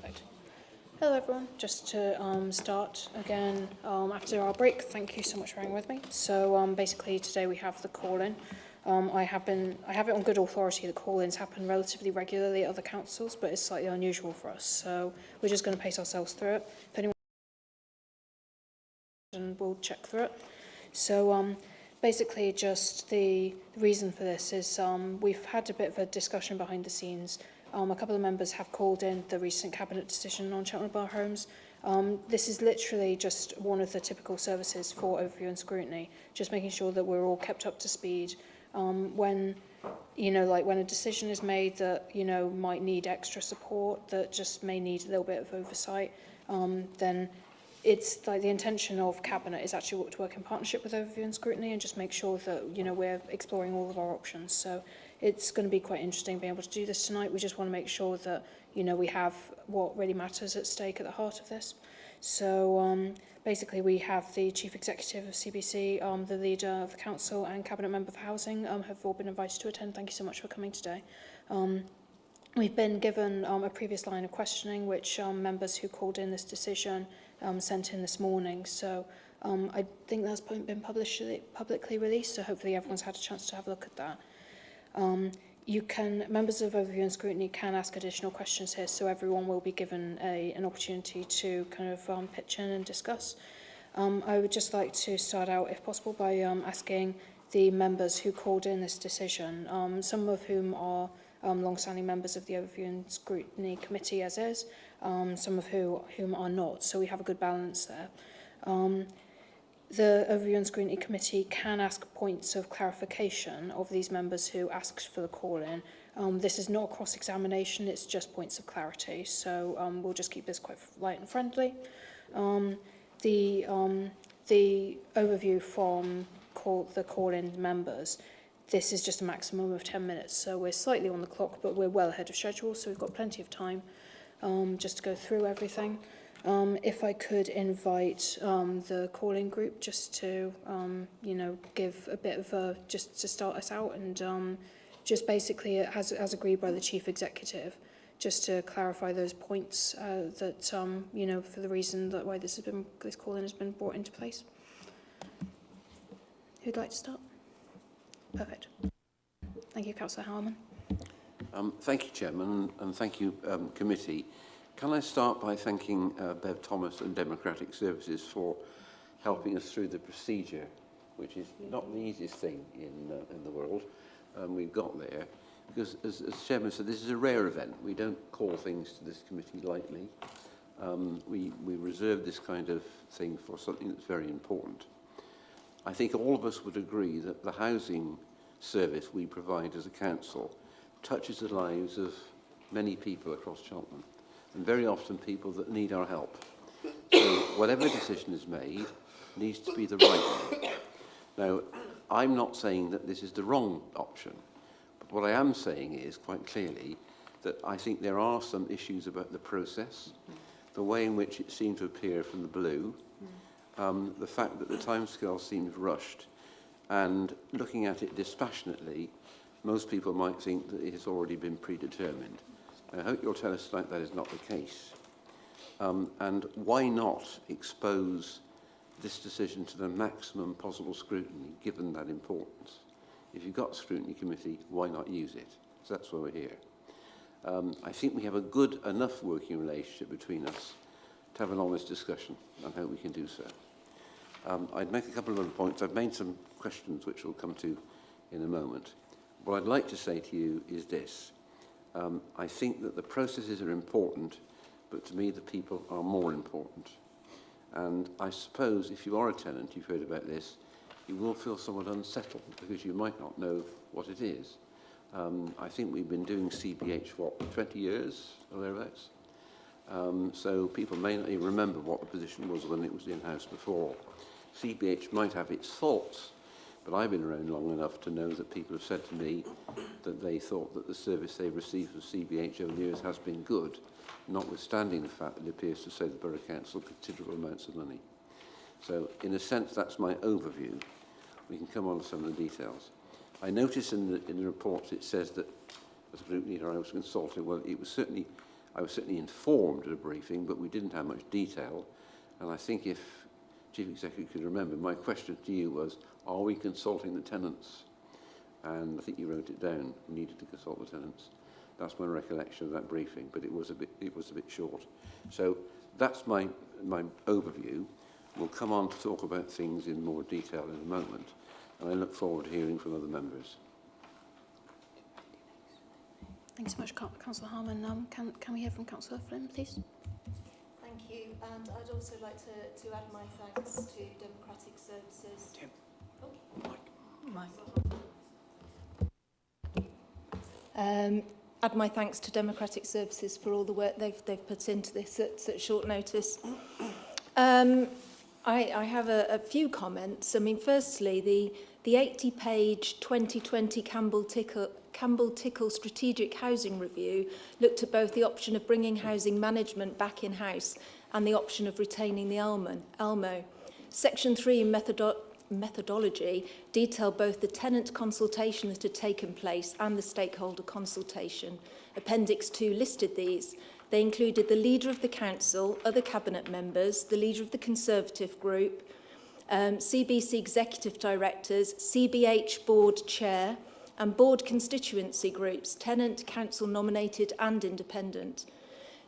Perfect. Hello everyone, just to start again after our break, thank you so much for being with me. So basically today we have the call-in. I have it on good authority that call-ins happen relatively regularly at other councils, but it's slightly unusual for us. So we're just going to pace ourselves through it. If anyone and we'll check through it. So basically just the reason for this is we've had a bit of a discussion behind the scenes. A couple of members have called in the recent cabinet decision on Cheltenham Bar homes. This is literally just one of the typical services for overview and scrutiny, just making sure that we're all kept up to speed. When, when a decision is made that, might need extra support, that just may need a little bit of oversight, then it's like the intention of Cabinet is actually to work in partnership with Overview and Scrutiny and just make sure that, we're exploring all of our options. So it's going to be quite interesting being able to do this tonight. We just want to make sure that, we have what really matters at stake at the heart of this. So basically we have the Chief Executive of CBC, the Leader of the Council and Cabinet Member for Housing have all been invited to attend. Thank you so much for coming today. We've been given a previous line of questioning, which members who called in this decision sent in this morning. So I think that's been publicly released, so hopefully everyone's had a chance to have a look at that. Members of Overview and Scrutiny can ask additional questions here, so everyone will be given an opportunity to kind of pitch in and discuss. I would just like to start out, if possible, by asking the members who called in this decision, some of whom are long-standing members of the Overview and Scrutiny Committee as is, some of whom are not, so we have a good balance there. The Overview and Scrutiny Committee can ask points of clarification of these members who asked for the call-in. This is not a cross-examination, it's just points of clarity, so we'll just keep this quite light and friendly. The overview from the call-in members, this is just a maximum of 10 minutes, so we're slightly on the clock, but we're well ahead of schedule, so we've got plenty of time just to go through everything. If I could invite the calling group just to, give a bit of just to start us out and just basically, as agreed by the Chief Executive, just to clarify those points that, for the reason that why this call-in has been brought into place. Who'd like to start? Perfect. Thank you, Councillor Howman. Thank you, Chairman, and thank you, Committee. Can I start by thanking Bev Thomas and Democratic Services for helping us through the procedure, which is not the easiest thing in the world. We've got there. Because, as Chairman said, this is a rare event. We don't call things to this committee lightly. We reserve this kind of thing for something that's very important. I think all of us would agree that the housing service we provide as a council touches the lives of many people across Cheltenham, and very often people that need our help. So whatever decision is made needs to be the right one. Now, I'm not saying that this is the wrong option, but what I am saying is quite clearly that I think there are some issues about the process, the way in which it seemed to appear from the blue, the fact that the timescale seems rushed, and looking at it dispassionately, most people might think that it has already been predetermined. I hope you'll tell us tonight that is not the case. And why not expose this decision to the maximum possible scrutiny, given that importance? If you've got a scrutiny committee, why not use it? So that's why we're here. I think we have a good enough working relationship between us to have an honest discussion, and I hope we can do so. I'd make a couple of other points. I've made some questions which we'll come to in a moment. What I'd like to say to you is this. I think that the processes are important, but to me the people are more important. And I suppose if you are a tenant, you've heard about this, you will feel somewhat unsettled because you might not know what it is. I think we've been doing CBH, 20 years or thereabouts? So people may not even remember what the position was when it was in-house before. CBH might have its faults, but I've been around long enough to know that people have said to me that they thought that the service they received from CBH over the years has been good, notwithstanding the fact that it appears to save the Borough Council considerable amounts of money. So, in a sense, that's my overview. We can come on to some of the details. I notice in the reports it says that, as a group leader, I was consulted. Well, it was certainly I was certainly informed at a briefing, but we didn't have much detail. And I think if Chief Executive could remember, my question to you was, are we consulting the tenants? And I think you wrote it down, we needed to consult the tenants. That's my recollection of that briefing, but it was a bit short. So that's my overview. We'll come on to talk about things in more detail in a moment, and I look forward to hearing from other members. Thanks so much, Councillor Harman. Can we hear from Councillor Flynn, please? Thank you, and I'd also like to add my thanks to Democratic Services. Tim. Add my thanks to Democratic Services for all the work they've put into this at such short notice. I have a few comments. I mean, firstly, the 80-page 2020 Campbell-Tickle Strategic Housing Review looked at both the option of bringing housing management back in-house and the option of retaining the ALMO. Section 3 in methodology detailed both the tenant consultation that had taken place and the stakeholder consultation. Appendix 2 listed these. They included the leader of the council, other cabinet members, the leader of the Conservative group, CBC executive directors, CBH board chair, and board constituency groups, tenant, council nominated and independent,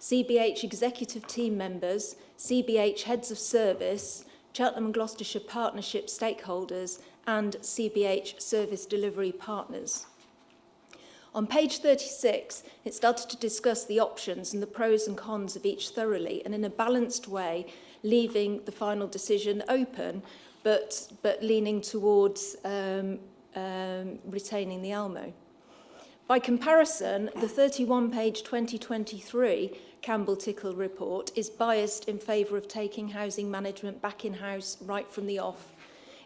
CBH executive team members, CBH heads of service, Cheltenham and Gloucestershire partnership stakeholders, and CBH service delivery partners. On page 36, it started to discuss the options and the pros and cons of each thoroughly and in a balanced way, leaving the final decision open, but leaning towards retaining the ALMO. By comparison, the 31-page 2023 Campbell-Tickle report is biased in favour of taking housing management back in-house right from the off.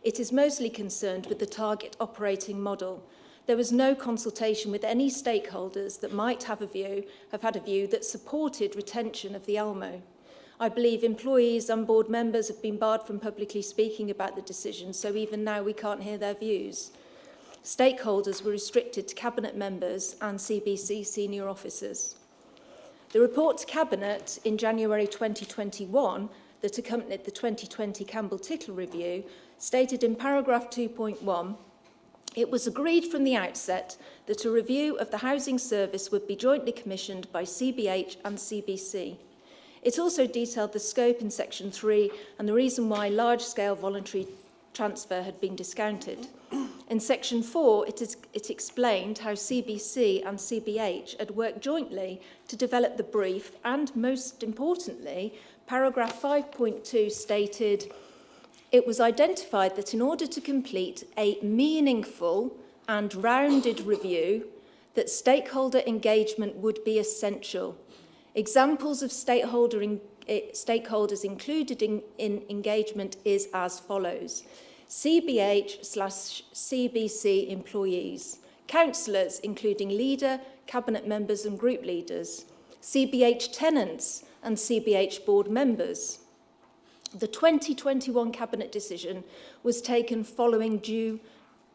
It is mostly concerned with the target operating model. There was no consultation with any stakeholders that might have had a view that supported retention of the ALMO. I believe employees and board members have been barred from publicly speaking about the decision, so even now we can't hear their views. Stakeholders were restricted to Cabinet members and CBC senior officers. The report to Cabinet in January 2021 that accompanied the 2020 Campbell-Tickle review stated in paragraph 2.1, it was agreed from the outset that a review of the housing service would be jointly commissioned by CBH and CBC. It also detailed the scope in section 3 and the reason why large-scale voluntary transfer had been discounted. In section 4, it explained how CBC and CBH had worked jointly to develop the brief, and most importantly, paragraph 5.2 stated, it was identified that in order to complete a meaningful and rounded review, that stakeholder engagement would be essential. Examples of stakeholders included in engagement is as follows. CBH/CBC employees, councillors including leader, cabinet members and group leaders, CBH tenants and CBH board members. The 2021 cabinet decision was taken following due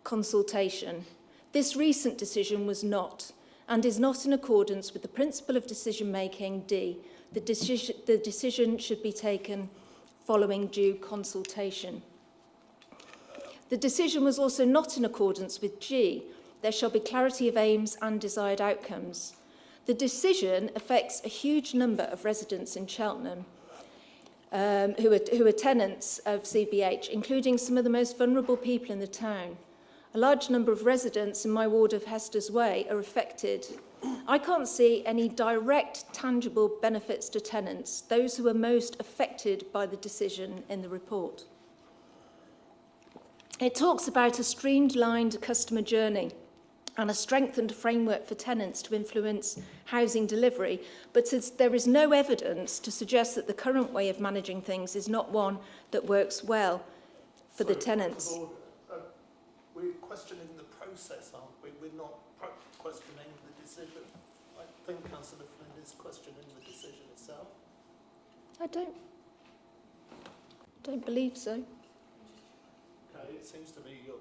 consultation. This recent decision was not, and is not in accordance with the principle of decision-making D. The decision should be taken following due consultation. The decision was also not in accordance with G. There shall be clarity of aims and desired outcomes. The decision affects a huge number of residents in Cheltenham who are tenants of CBH, including some of the most vulnerable people in the town. A large number of residents in my ward of Hester's Way are affected. I can't see any direct, tangible benefits to tenants, those who are most affected by the decision in the report. It talks about a streamlined customer journey and a strengthened framework for tenants to influence housing delivery, but there is no evidence to suggest that the current way of managing things is not one that works well for the tenants. We're questioning the process, aren't we? We're not questioning the decision. I think Councillor Flynn is questioning the decision itself. I don't believe so. Okay, it seems to me you're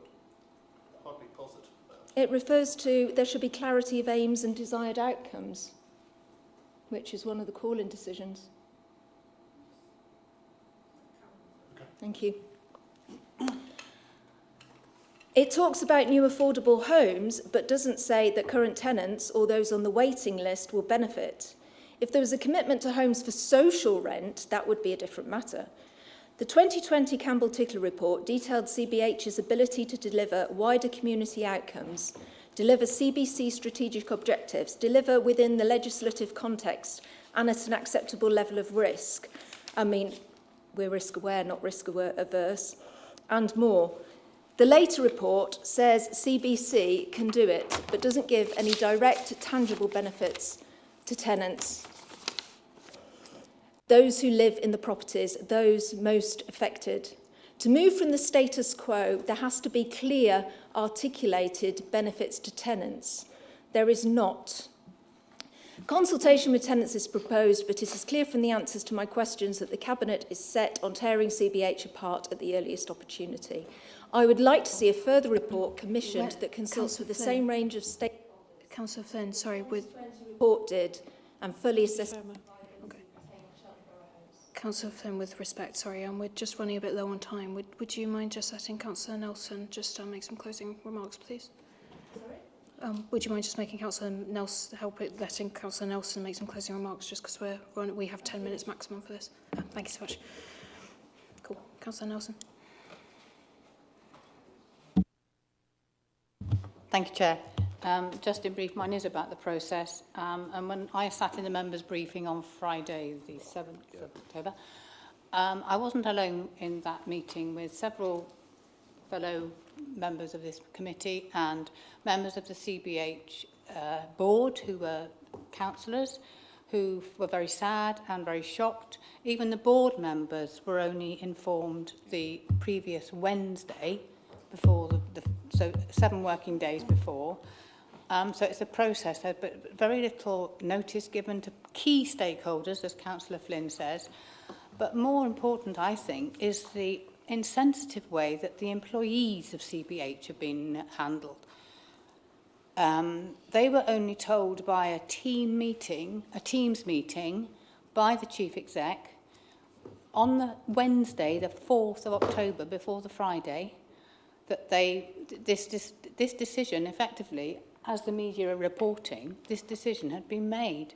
hardly positive about it. It refers to there should be clarity of aims and desired outcomes. which is one of the call-in decisions. Thank you. It talks about new affordable homes, but doesn't say that current tenants or those on the waiting list will benefit. If there was a commitment to homes for social rent, that would be a different matter. The 2020 Campbell-Tickler report detailed CBH's ability to deliver wider community outcomes, deliver CBC strategic objectives, deliver within the legislative context and at an acceptable level of risk. I mean, we're risk aware, not risk averse, and more. The later report says CBC can do it, but doesn't give any direct, tangible benefits to tenants, those who live in the properties, those most affected. To move from the status quo, there has to be clear, articulated benefits to tenants. There is not. Consultation with tenants is proposed, but it is clear from the answers to my questions that the Cabinet is set on tearing CBH apart at the earliest opportunity. I would like to see a further report commissioned that consults with the same range of stakeholders. Councillor Flynn, sorry, with report did and fully assessed. Okay. Councillor Flynn, with respect, sorry, we're just running a bit low on time. Would you mind just letting Councillor Nelson just make some closing remarks, please? Sorry? Would you mind just making Councillor Nelson letting Councillor Nelson make some closing remarks, just because we have 10 minutes maximum for this. Thank you so much. Cool, Councillor Nelson. Thank you, Chair. Just in brief, mine is about the process. And when I sat in the members' briefing on Friday, the 7th of October, I wasn't alone in that meeting with several fellow members of this committee and members of the CBH board who were councillors who were very sad and very shocked. Even the board members were only informed the previous Wednesday before so 7 working days before. So it's a process, but very little notice given to key stakeholders, as Councillor Flynn says. But more important, I think, is the insensitive way that the employees of CBH have been handled. They were only told by a Teams meeting by the Chief Exec on the Wednesday, the 4th of October, before the Friday, that this decision, effectively, as the media are reporting, this decision had been made.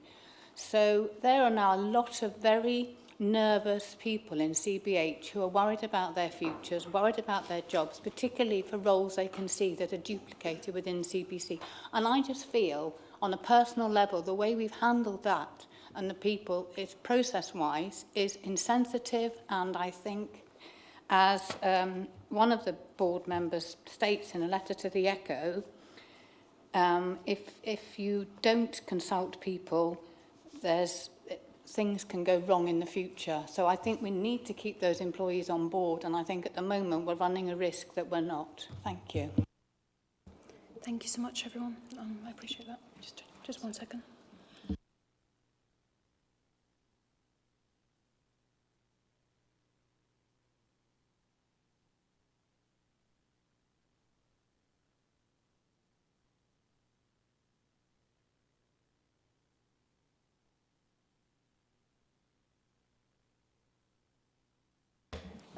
So there are now a lot of very nervous people in CBH who are worried about their futures, worried about their jobs, particularly for roles they can see that are duplicated within CBC. And I just feel, on a personal level, the way we've handled that and the people, is process-wise, is insensitive, and I think, as one of the board members states in a letter to the Echo, if you don't consult people, things can go wrong in the future. So I think we need to keep those employees on board, and I think at the moment we're running a risk that we're not. Thank you. Thank you so much, everyone. I appreciate that. Just 1 second.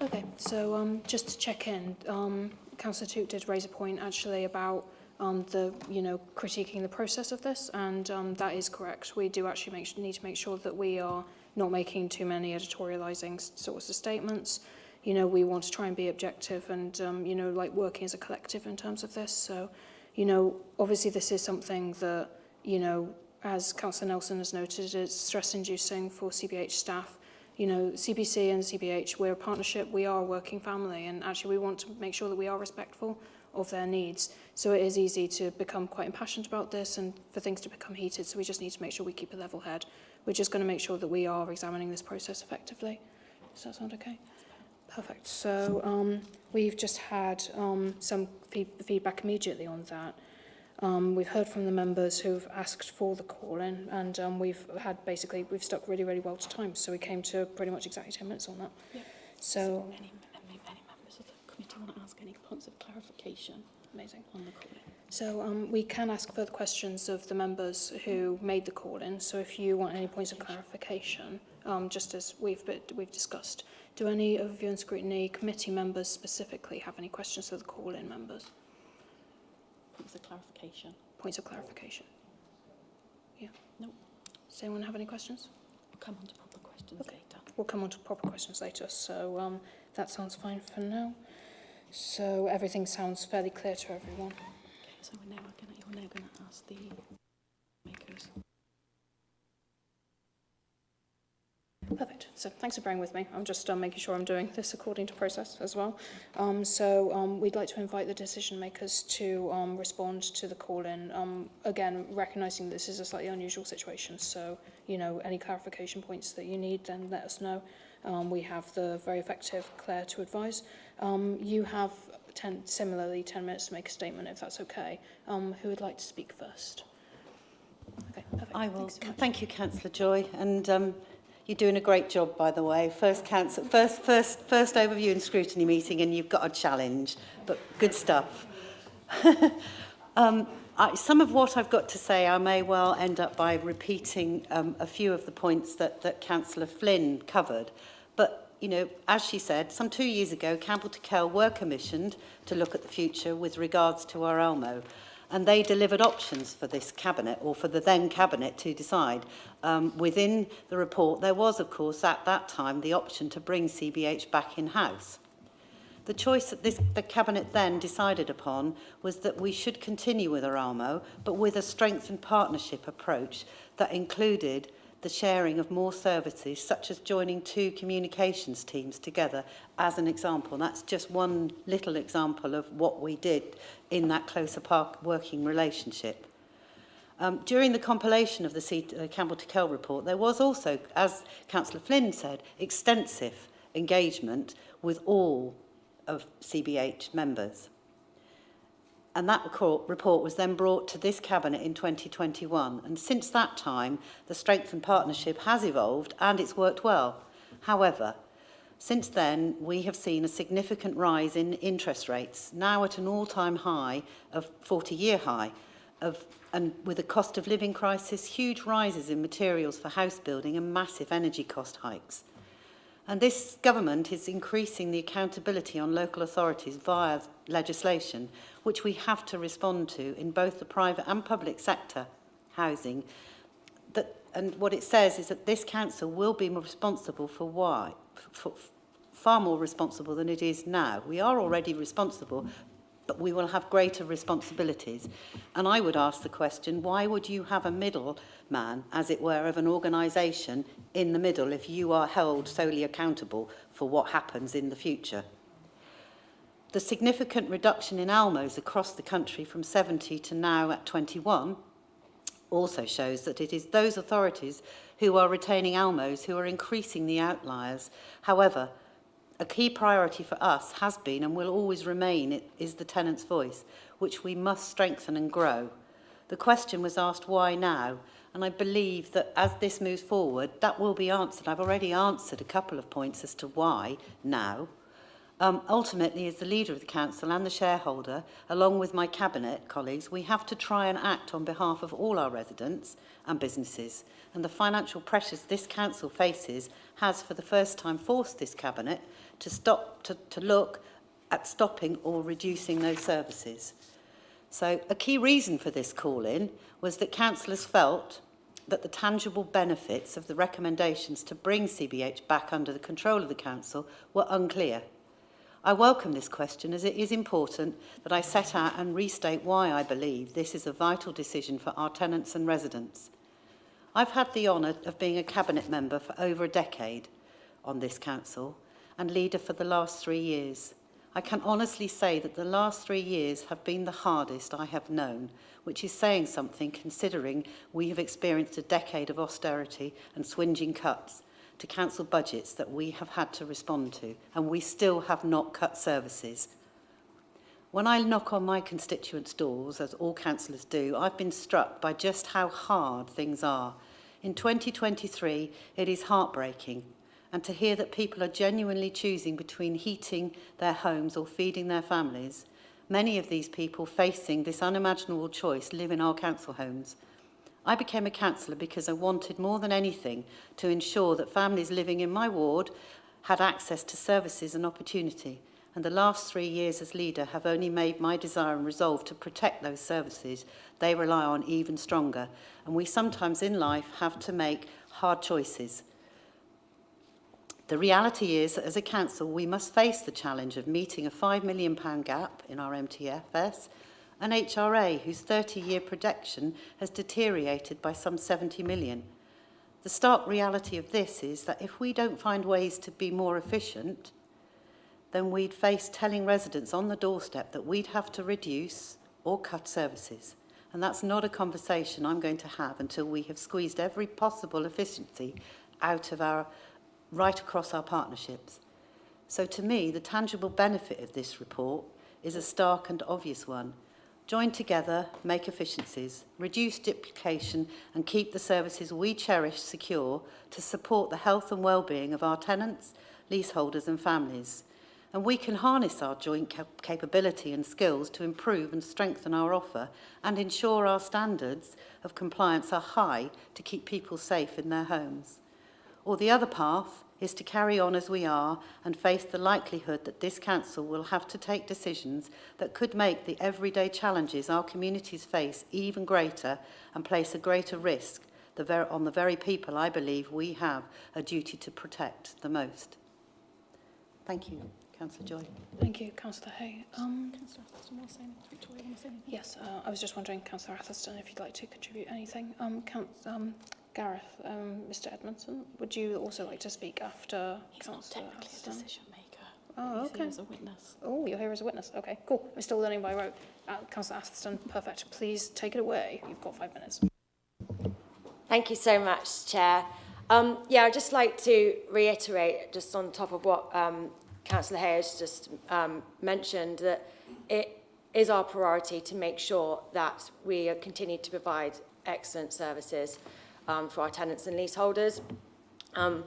Okay, so just to check in, Councillor Toot did raise a point actually about critiquing the process of this, and that is correct. We do actually need to make sure that we are not making too many editorialising sorts of statements. We want to try and be objective and, working as a collective in terms of this. So, obviously this is something that, as Councillor Nelson has noted, is stress-inducing for CBH staff. CBC and CBH, we're a partnership, we are a working family, and actually we want to make sure that we are respectful of their needs. So it is easy to become quite impassioned about this and for things to become heated, so we just need to make sure we keep a level head. We're just going to make sure that we are examining this process effectively. Does that sound okay? Perfect. So we've just had some feedback immediately on that. We've heard from the members who've asked for the call-in, and we've stuck really, really well to time. So we came to pretty much exactly 10 minutes on that. Yeah. So any members of the committee want to ask any points of clarification? Amazing. On the call-in. So we can ask further questions of the members who made the call in. So if you want any points of clarification, just as we've discussed, do any of you in Scrutiny committee members specifically have any questions for the call in members? Points of clarification. Points of clarification. Yeah. No. Does anyone have any questions? We'll come on to proper questions later. We'll come on to proper questions later. So that sounds fine for now. So everything sounds fairly clear to everyone. So you're now going to ask the makers. Perfect. So thanks for bearing with me. I'm just making sure I'm doing this according to process as well. We'd like to invite the decision makers to respond to the call-in. Again, recognising this is a slightly unusual situation. So, you know, any clarification points that you need, then let us know. We have the very effective Claire to advise. You have 10 minutes to make a statement, if that's okay. Who would like to speak first? Okay, perfect. I will. Thanks so much. Thank you, Councillor Joy, and you're doing a great job, by the way. First overview and scrutiny meeting, and you've got a challenge, but good stuff. Some of what I've got to say, I may well end up by repeating a few of the points that Councillor Flynn covered, but you know, as she said, some 2 years ago, Campbell to Kell were commissioned to look at the future with regards to our Elmo, and they delivered options for this cabinet, or for the then cabinet, to decide. Within the report, there was, of course, at that time, the option to bring CBH back in-house. The choice that the cabinet then decided upon was that we should continue with our Elmo, but with a strengthened partnership approach that included the sharing of more services, such as joining 2 communications teams together, as an example. That's just one little example of what we did in that closer working relationship. During the compilation of the Campbell to Kell report, there was also, as Councillor Flynn said, extensive engagement with all of CBH members. And that report was then brought to this Cabinet in 2021. And since that time, the strengthened partnership has evolved and it's worked well. However, since then, we have seen a significant rise in interest rates, now at an all-time high of 40-year high, and with a cost of living crisis, huge rises in materials for house building and massive energy cost hikes. And this government is increasing the accountability on local authorities via legislation, which we have to respond to in both the private and public sector housing. And what it says is that this council will be responsible for far more responsible than it is now. We are already responsible, but we will have greater responsibilities. And I would ask the question, why would you have a middleman, as it were, of an organisation in the middle if you are held solely accountable for what happens in the future? The significant reduction in ALMOs across the country from 70 to now at 21 also shows that it is those authorities who are retaining ALMOs who are increasing the outliers. However, a key priority for us has been and will always remain is the tenant's voice, which we must strengthen and grow. The question was asked, why now? And I believe that as this moves forward, that will be answered. I've already answered a couple of points as to why now. Ultimately, as the leader of the council and the shareholder, along with my cabinet colleagues, we have to try and act on behalf of all our residents and businesses. And the financial pressures this council faces has, for the first time, forced this cabinet to look at stopping or reducing those services. So a key reason for this call-in was that councillors felt that the tangible benefits of the recommendations to bring CBH back under the control of the council were unclear. I welcome this question, as it is important that I set out and restate why I believe this is a vital decision for our tenants and residents. I've had the honour of being a cabinet member for over a decade on this council and leader for the last 3 years. I can honestly say that the last 3 years have been the hardest I have known, which is saying something considering we have experienced a decade of austerity and swinging cuts to council budgets that we have had to respond to, and we still have not cut services. When I knock on my constituents' doors, as all councillors do, I've been struck by just how hard things are. In 2023, it is heartbreaking, and to hear that people are genuinely choosing between heating their homes or feeding their families Many of these people facing this unimaginable choice live in our council homes. I became a councillor because I wanted more than anything to ensure that families living in my ward had access to services and opportunity. And the last 3 years as leader have only made my desire and resolve to protect those services they rely on even stronger. And we sometimes in life have to make hard choices. The reality is that as a council, we must face the challenge of meeting a £5 million gap in our MTFS, an HRA whose 30-year projection has deteriorated by some 70 million. The stark reality of this is that if we don't find ways to be more efficient, then we'd face telling residents on the doorstep that we'd have to reduce or cut services. And that's not a conversation I'm going to have until we have squeezed every possible efficiency out of right across our partnerships. So to me, the tangible benefit of this report is a stark and obvious one. Join together, make efficiencies, reduce duplication and keep the services we cherish secure to support the health and well-being of our tenants, leaseholders and families. And we can harness our joint capability and skills to improve and strengthen our offer and ensure our standards of compliance are high to keep people safe in their homes. Or the other path is to carry on as we are and face the likelihood that this council will have to take decisions that could make the everyday challenges our communities face even greater and place a greater risk on the very people I believe we have a duty to protect the most. Thank you, Councillor Joy. Thank you, Councillor Hay. Councillor Atherstone, want to say anything? Victoria, want to say anything? Yes, I was just wondering, Councillor Atherstone, if you'd like to contribute anything. Gareth, Mr. Edmondson, would you also like to speak after Councillor Atherstone? Decision maker. Oh, okay. As a witness. Oh, you're here as a witness. Okay, cool. We're still learning by rote. Councillor Atherstone, perfect. Please take it away. You've got 5 minutes. Thank you so much, Chair. Yeah, I'd just like to reiterate, just on top of what Councillor Hayes just mentioned, that it is our priority to make sure that we continue to provide excellent services for our tenants and leaseholders. And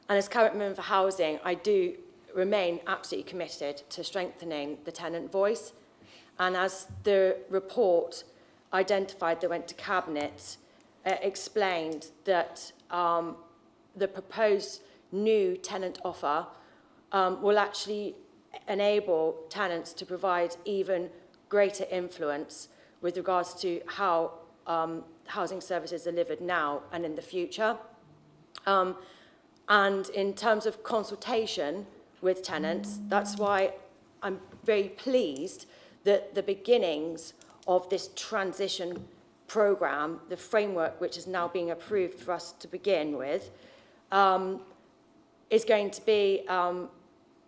as current member for housing, I do remain absolutely committed to strengthening the tenant voice. And as the report identified that went to Cabinet, explained that the proposed new tenant offer will actually enable tenants to provide even greater influence with regards to how housing services are delivered now and in the future. And in terms of consultation with tenants, that's why I'm very pleased that the beginnings of this transition programme, the framework which is now being approved for us to begin with, is going to be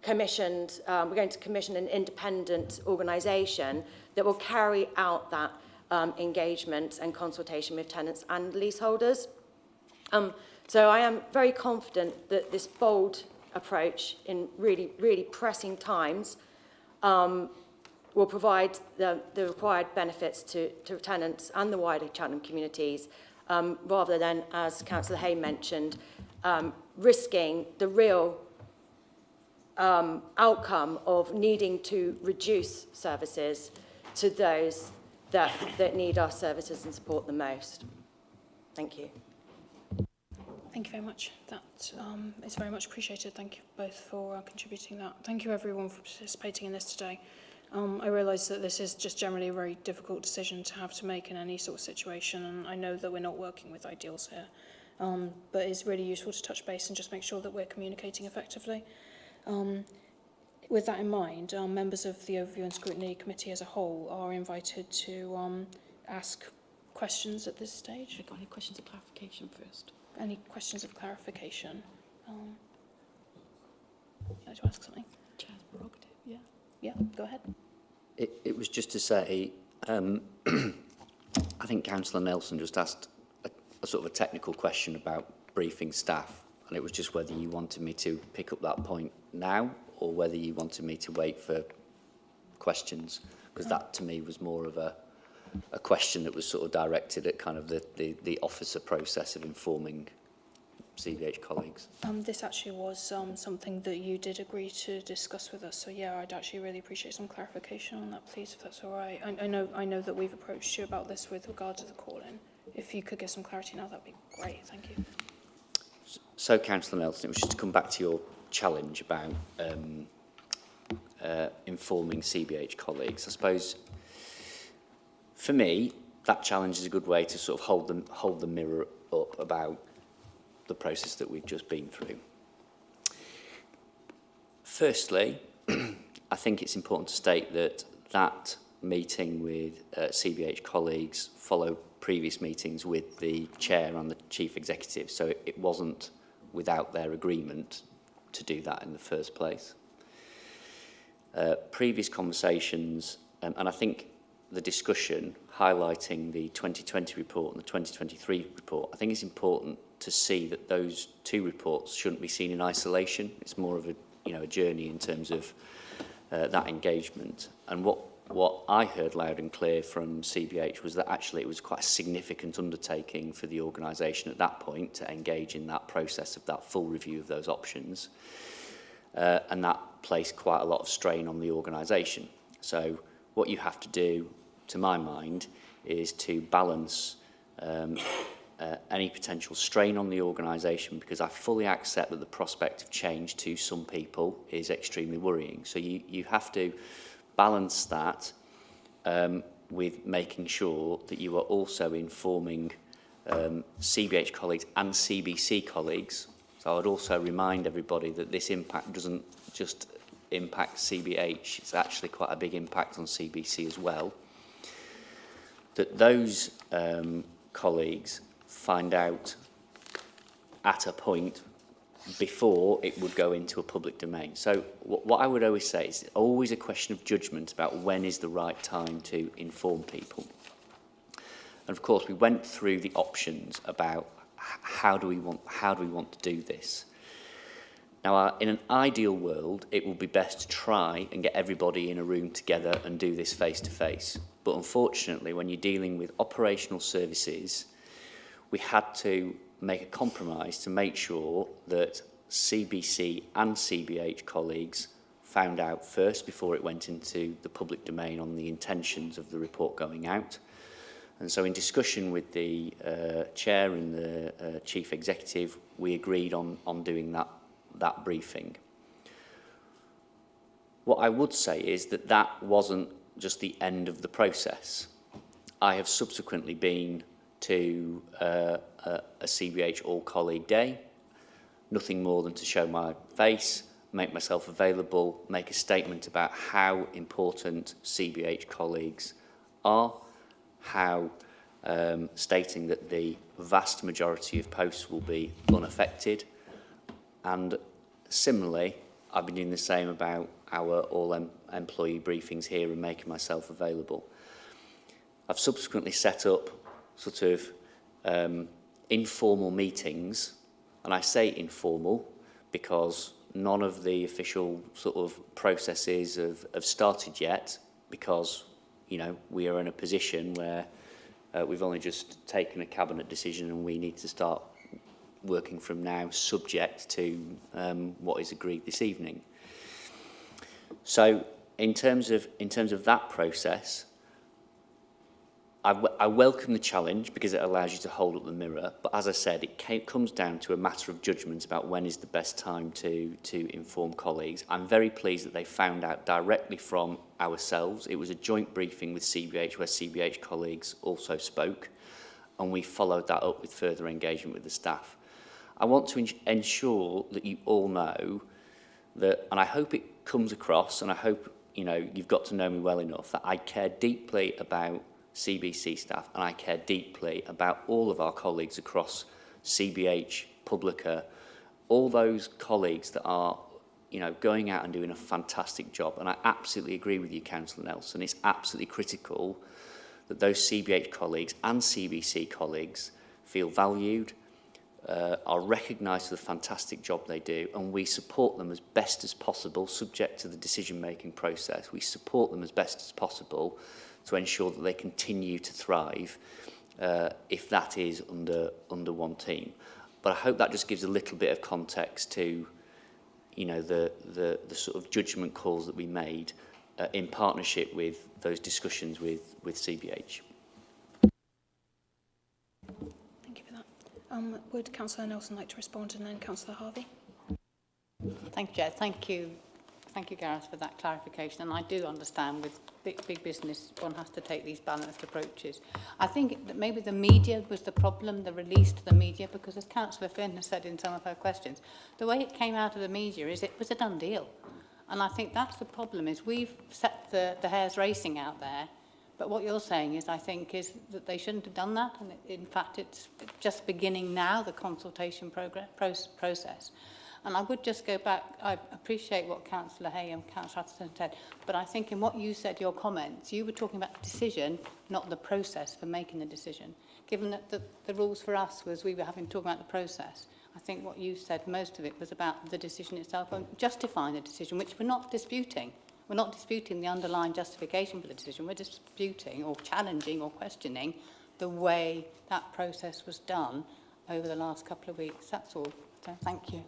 commissioned. We're going to commission an independent organisation that will carry out that engagement and consultation with tenants and leaseholders. So I am very confident that this bold approach in really, really pressing times will provide the required benefits to tenants and the wider Cheltenham communities, rather than, as Councillor Hay mentioned, risking the real outcome of needing to reduce services to those that need our services and support the most. Thank you. Thank you very much. That is very much appreciated. Thank you both for contributing that. Thank you everyone for participating in this today. I realise that this is just generally a very difficult decision to have to make in any sort of situation, and I know that we're not working with ideals here, but it's really useful to touch base and just make sure that we're communicating effectively. With that in mind, members of the Overview and Scrutiny Committee as a whole are invited to ask questions at this stage. Have you got any questions of clarification first? Any questions of clarification? Would you like to ask something? Chair's prerogative, yeah. Yeah, go ahead. It was just to say, I think Councillor Nelson just asked a sort of a technical question about briefing staff, and it was just whether you wanted me to pick up that point now or whether you wanted me to wait for questions, because that to me was more of a question that was sort of directed at kind of the officer process of informing CBH colleagues. This actually was something that you did agree to discuss with us. So yeah, I'd actually really appreciate some clarification on that, please, if that's all right. I know that we've approached you about this with regard to the call-in. If you could give some clarity now, that'd be great. Thank you. So, Councillor Nelson, it was just to come back to your challenge about informing CBH colleagues. I suppose, for me, that challenge is a good way to sort of hold the mirror up about the process that we've just been through. Firstly, I think it's important to state that that meeting with CBH colleagues followed previous meetings with the chair and the chief executive, so it wasn't without their agreement to do that in the first place. Previous conversations, and I think the discussion highlighting the 2020 report and the 2023 report, I think it's important to see that those two reports shouldn't be seen in isolation. It's more of a journey in terms of that engagement. And what I heard loud and clear from CBH was that actually it was quite a significant undertaking for the organisation at that point to engage in that process of that full review of those options. And that placed quite a lot of strain on the organisation. So what you have to do, to my mind, is to balance any potential strain on the organisation, because I fully accept that the prospect of change to some people is extremely worrying. So you have to balance that with making sure that you are also informing CBH colleagues and CBC colleagues. So I would also remind everybody that this impact doesn't just impact CBH, it's actually quite a big impact on CBC as well. That those colleagues find out at a point before it would go into a public domain. So what I would always say is always a question of judgment about when is the right time to inform people. And of course, we went through the options about how do we want to do this. Now, in an ideal world, it would be best to try and get everybody in a room together and do this face to face. But unfortunately, when you're dealing with operational services, we had to make a compromise to make sure that CBC and CBH colleagues found out first before it went into the public domain on the intentions of the report going out. And so in discussion with the chair and the chief executive, we agreed on doing that briefing. What I would say is that that wasn't just the end of the process. I have subsequently been to a CBH all-colleague day, nothing more than to show my face, make myself available, make a statement about how important CBH colleagues are, how stating that the vast majority of posts will be unaffected, and similarly, I've been doing the same about our all-employee briefings here and making myself available. I've subsequently set up sort of informal meetings, and I say informal because none of the official sort of processes have started yet, because we are in a position where we've only just taken a cabinet decision and we need to start working from now, subject to what is agreed this evening. So in terms of that process, I welcome the challenge because it allows you to hold up the mirror. But as I said, it comes down to a matter of judgment about when is the best time to inform colleagues. I'm very pleased that they found out directly from ourselves. It was a joint briefing with CBH where CBH colleagues also spoke, and we followed that up with further engagement with the staff. I want to ensure that you all know that, and I hope it comes across, and I hope you've got to know me well enough, that I care deeply about CBC staff, and I care deeply about all of our colleagues across CBH, Publica, all those colleagues that are going out and doing a fantastic job. And I absolutely agree with you, Councillor Nelson. It's absolutely critical that those CBH colleagues and CBC colleagues feel valued, are recognised for the fantastic job they do, and we support them as best as possible, subject to the decision-making process. We support them as best as possible to ensure that they continue to thrive if that is under one team. But I hope that just gives a little bit of context to, you know, the sort of judgment calls that we made in partnership with those discussions with CBH. Thank you for that. Would Councillor Nelson like to respond, and then Councillor Harvey? Thank you, Chair. Thank you, Gareth, for that clarification. And I do understand with big business, one has to take these balanced approaches. I think that maybe the media was the problem, the release to the media, because as Councillor Finn has said in some of her questions, the way it came out of the media is it was a done deal. And I think that's the problem, is we've set the hares racing out there. But what you're saying is, I think, is that they shouldn't have done that. And in fact, it's just beginning now, the consultation process. And I would just go back, I appreciate what Councillor Hay and Councillor Hutton said, but I think in what you said, your comments, you were talking about the decision, not the process for making the decision. Given that the rules for us was we were having to talk about the process, I think what you said, most of it was about the decision itself and justifying the decision, which we're not disputing. We're not disputing the underlying justification for the decision. We're disputing or challenging or questioning the way that process was done over the last couple of weeks. That's all. So thank you.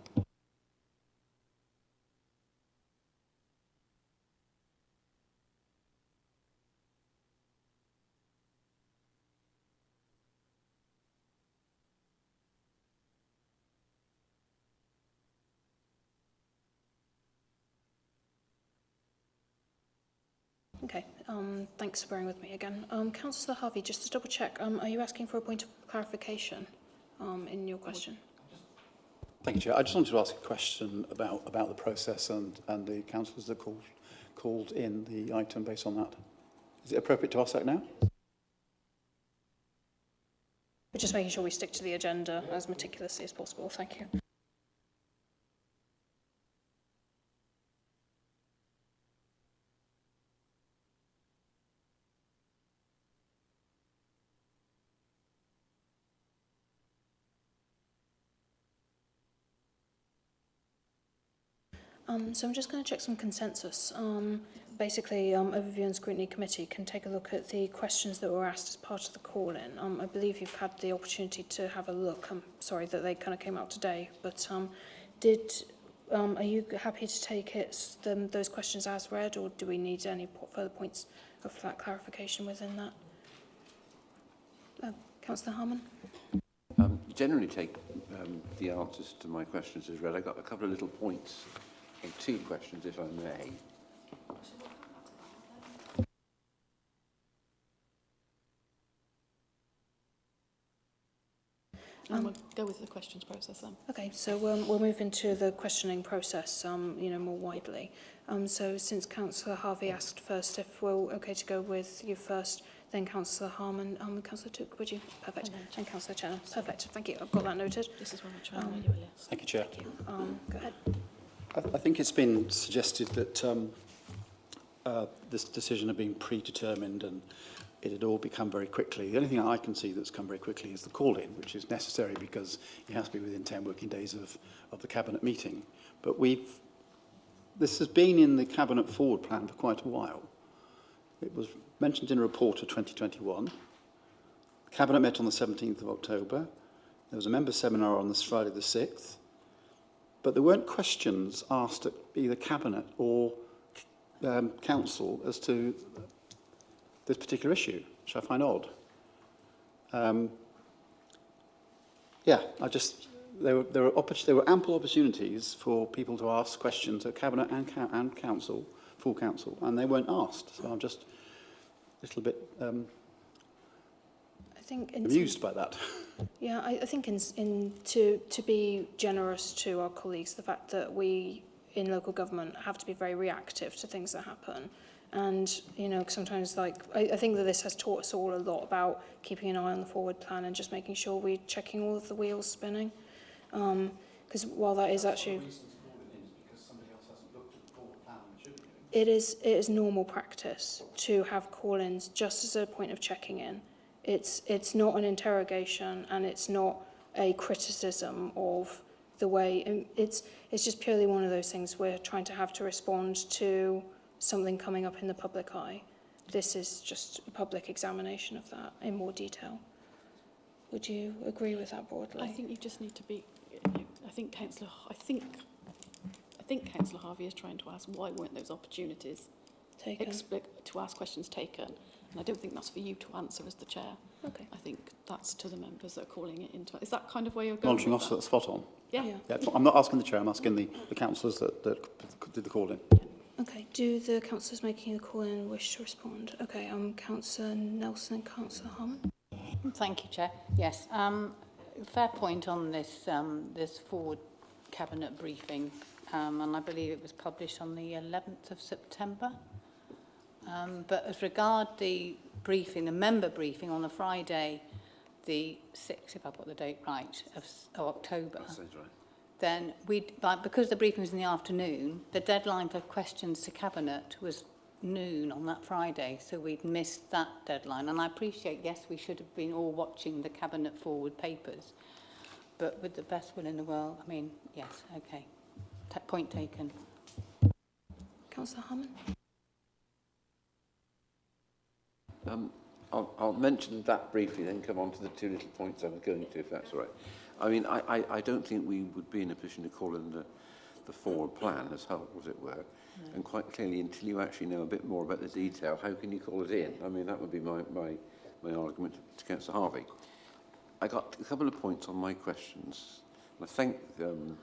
Okay, thanks for bearing with me again. Councillor Harvey, just to double check, are you asking for a point of clarification in your question? Thank you, Chair. I just wanted to ask a question about the process and the councillors that called in the item based on that. Is it appropriate to ask that now? We're just making sure we stick to the agenda as meticulously as possible. Thank you. So I'm just going to check some consensus. Basically, Overview and Scrutiny Committee can take a look at the questions that were asked as part of the call-in. I believe you've had the opportunity to have a look. I'm sorry that they kind of came out today, but are you happy to take those questions as read, or do we need any further points of that clarification within that? Councillor Harman? Generally take the answers to my questions as read. I've got a couple of little points and 2 questions, if I may. We'll go with the questions process then. Okay, so we'll move into the questioning process, more widely. So since Councillor Harvey asked first, if we're okay to go with you first, then Councillor Harman, Councillor Took, would you? Perfect. And Councillor Chenna. Perfect. Thank you. I've got that noted. This is when we're trying to make you a list. Thank you, Chair. Thank you. Go ahead. I think it's been suggested that this decision had been predetermined and it had all become very quickly. The only thing I can see that's come very quickly is the call-in, which is necessary because it has to be within 10 working days of the Cabinet meeting. But this has been in the Cabinet forward plan for quite a while. It was mentioned in a report of 2021. The Cabinet met on the 17th of October. There was a member seminar on this Friday the 6th. But there weren't questions asked at either Cabinet or Council as to this particular issue, which I find odd. There were ample opportunities for people to ask questions at Cabinet and Council, full Council, and they weren't asked. So I'm just a little bit amused by that. Yeah, I think to be generous to our colleagues, the fact that we in local government have to be very reactive to things that happen. And, sometimes I think that this has taught us all a lot about keeping an eye on the forward plan and just making sure we're checking all of the wheels spinning. Because while that is actually... It is normal practice to have call-ins just as a point of checking in. It's not an interrogation and it's not a criticism of the way... It's just purely one of those things we're trying to have to respond to something coming up in the public eye. This is just a public examination of that in more detail. Would you agree with that broadly? I think you just need to be. I think Councillor Harvey is trying to ask why weren't those opportunities taken. To ask questions taken, and I don't think that's for you to answer as the chair. Okay. I think that's to the members that are calling it into. Is that kind of where you're going? Monitoring officer, that's spot on. Yeah. Yeah, I'm not asking the chair, I'm asking the councillors that did the call in. Okay, do the councillors making the call in wish to respond? Okay, Councillor Nelson and Councillor Harmon. Thank you, Chair. Yes, fair point on this, this forward cabinet briefing, and I believe it was published on the 11th of September. But as regard the briefing, the member briefing on the Friday, the 6th, if I've got the date right, of October, That sounds right. then because the briefing was in the afternoon, the deadline for questions to Cabinet was noon on that Friday, so we'd missed that deadline. And I appreciate, yes, we should have been all watching the Cabinet forward papers, but with the best will in the world, I mean, yes, okay. Point taken. Councillor Harmon. I'll mention that briefly, then come on to the two little points I was going to, if that's all right. I mean, I don't think we would be in a position to call in the forward plan as whole, as it were. No. And quite clearly, until you actually know a bit more about the detail, how can you call it in? I mean, that would be my argument to Councillor Harvey. I got a couple of points on my questions. And I thank them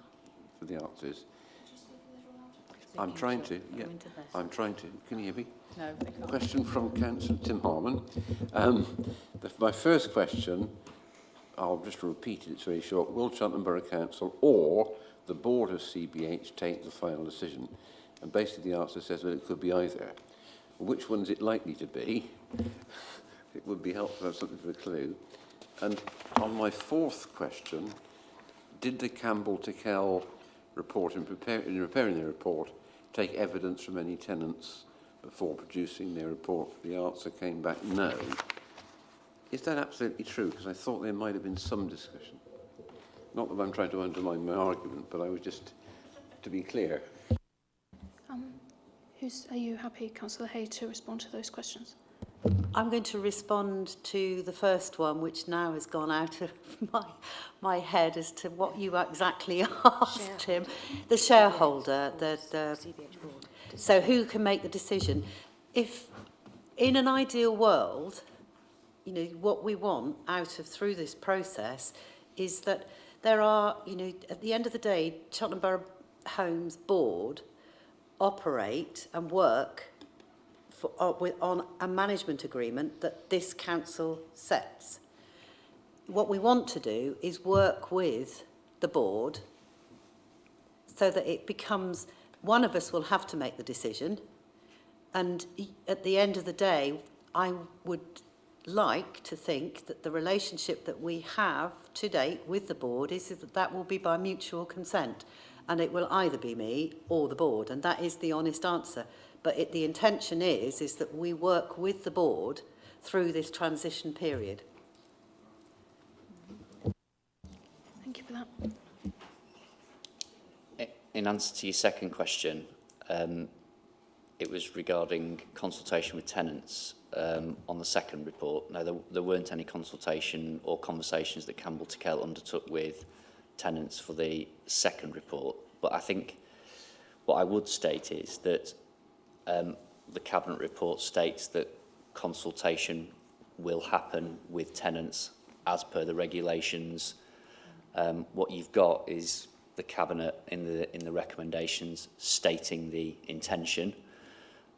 for the answers. I'm trying to, yeah. I'm trying to. Can you hear me? No, they can't. Question from Councillor Tim Harmon. My first question, I'll just repeat it, it's very short. Will Cheltenham Borough Council or the Board of CBH take the final decision? And basically the answer says that it could be either. Which one is it likely to be? It would be helpful to have something of a clue. And on my fourth question, did the Campbell-Tickell report, in preparing their report, take evidence from any tenants before producing their report? The answer came back no. Is that absolutely true? Because I thought there might have been some discussion. Not that I'm trying to undermine my argument, but I was just to be clear. Are you happy, Councillor Hay, to respond to those questions? I'm going to respond to the first one, which now has gone out of my head as to what you exactly asked him. The shareholder, so who can make the decision? If in an ideal world, you know, what we want through this process is that there are, you know, at the end of the day, Cheltenham Borough Homes Board operate and work on a management agreement that this council sets. What we want to do is work with the board so that it becomes, one of us will have to make the decision, and at the end of the day, I would like to think that the relationship that we have to date with the board is that will be by mutual consent, and it will either be me or the board, and that is the honest answer. But the intention is that we work with the board through this transition period. Thank you for that. In answer to your second question, it was regarding consultation with tenants on the second report. No, there weren't any consultation or conversations that Campbell-Tickell undertook with tenants for the second report. But I think what I would state is that the Cabinet report states that consultation will happen with tenants as per the regulations. What you've got is the Cabinet in the recommendations stating the intention,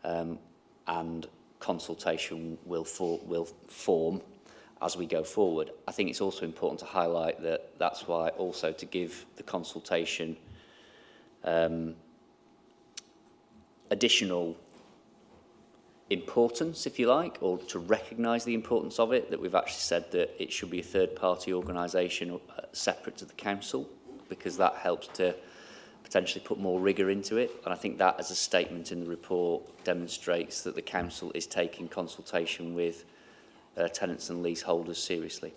and consultation will form as we go forward. I think it's also important to highlight that that's why also to give the consultation additional importance, if you like, or to recognise the importance of it, that we've actually said that it should be a third-party organisation separate to the council, because that helps to potentially put more rigour into it. And I think that, as a statement in the report, demonstrates that the council is taking consultation with tenants and leaseholders seriously.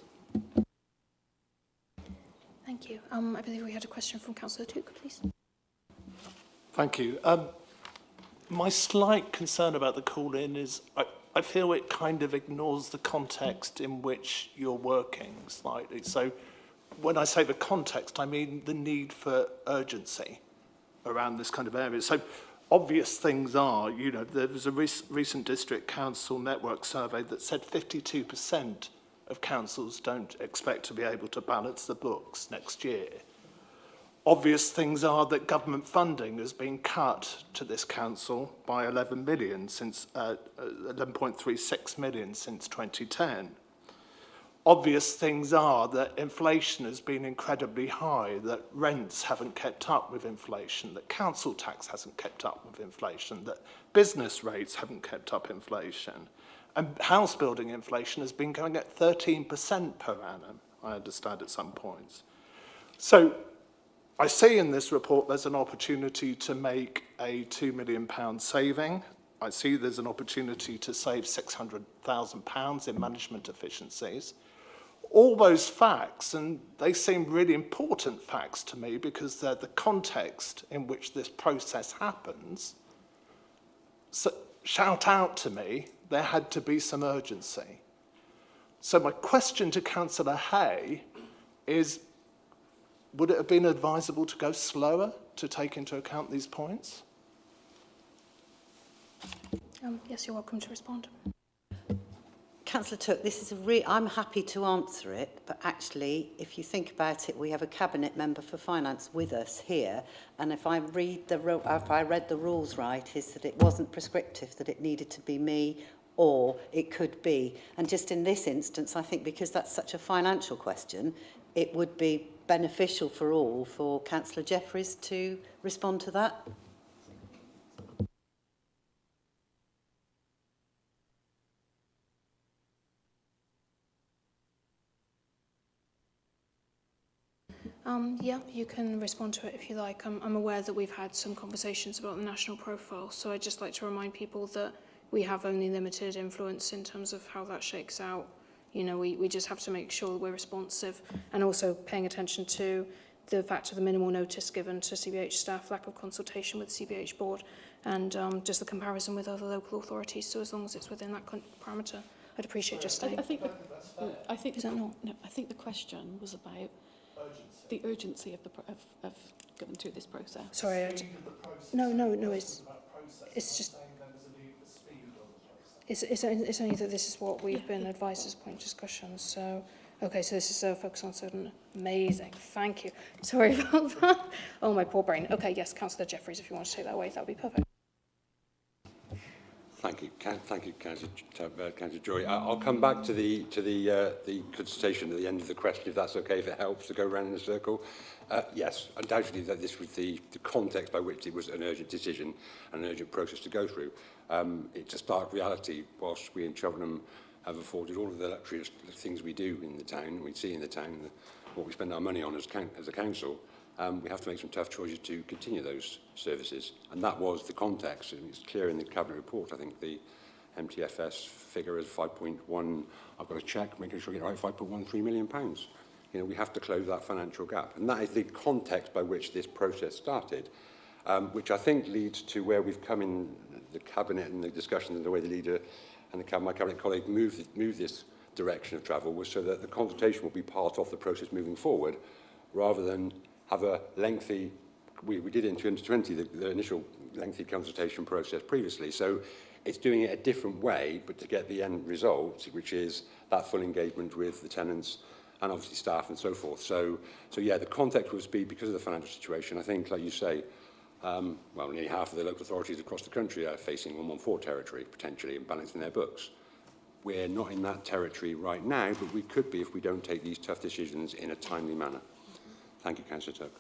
Thank you. I believe we had a question from Councillor Tuke, please. Thank you. My slight concern about the call-in is I feel it kind of ignores the context in which you're working slightly. So when I say the context, I mean the need for urgency around this kind of area. So obvious things are, you know, there was a recent district council network survey that said 52% of councils don't expect to be able to balance the books next year. Obvious things are that government funding has been cut to this council by 11.36 million since 2010. Obvious things are that inflation has been incredibly high, that rents haven't kept up with inflation, that council tax hasn't kept up with inflation, that business rates haven't kept up inflation. And house building inflation has been going at 13% per annum, I understand at some points. So I see in this report there's an opportunity to make a £2 million saving. I see there's an opportunity to save £600,000 in management efficiencies. All those facts, and they seem really important facts to me because they're the context in which this process happens, so shout out to me there had to be some urgency. So my question to Councillor Hay is, would it have been advisable to go slower to take into account these points? Yes, you're welcome to respond. Councillor Took, this is I'm happy to answer it, but actually, if you think about it, we have a cabinet member for finance with us here, and if I read the rules right, is that it wasn't prescriptive, that it needed to be me, or it could be. And just in this instance, I think because that's such a financial question, it would be beneficial for all for Councillor Jeffries to respond to that. Yeah, you can respond to it if you like. I'm aware that we've had some conversations about the national profile, so I'd just like to remind people that we have only limited influence in terms of how that shakes out. You know, we just have to make sure that we're responsive and also paying attention to the fact of the minimal notice given to CBH staff, lack of consultation with CBH board, and just the comparison with other local authorities. So as long as it's within that parameter, I'd appreciate just staying. I think Is that not? No, I think the question was about the urgency of going through this process. Sorry, no, it's just it's only that this is what we've been advised as point of discussion. So, okay, so this is a focus on certain. Amazing, thank you. Sorry about that. Oh, my poor brain. Okay, yes, Councillor Jeffries, if you want to take that away, that would be perfect. Thank you, Councillor Joy. I'll come back to the consultation at the end of the question, if that's okay, if it helps to go around in a circle. Yes, undoubtedly that this was the context by which it was an urgent decision and an urgent process to go through. It's a stark reality, whilst we in Cheltenham have afforded all of the luxurious things we do in the town, we see in the town, what we spend our money on as a council, we have to make some tough choices to continue those services. And that was the context. And it's clear in the Cabinet report, I think the MTFS figure is 5.1, I've got to check, making sure I get it right, £5.13 million. You know, we have to close that financial gap. And that is the context by which this process started, which I think leads to where we've come in the Cabinet and the discussion and the way the leader and my Cabinet colleague moved this direction of travel was so that the consultation will be part of the process moving forward, rather than have a lengthy, we did in 2020, the initial lengthy consultation process previously. So it's doing it a different way, but to get the end result, which is that full engagement with the tenants and obviously staff and so forth. So yeah, the context would be because of the financial situation. I think, like you say, well, nearly half of the local authorities across the country are facing 114 territory, potentially, and balancing their books. We're not in that territory right now, but we could be if we don't take these tough decisions in a timely manner. Thank you, Councillor Tuck.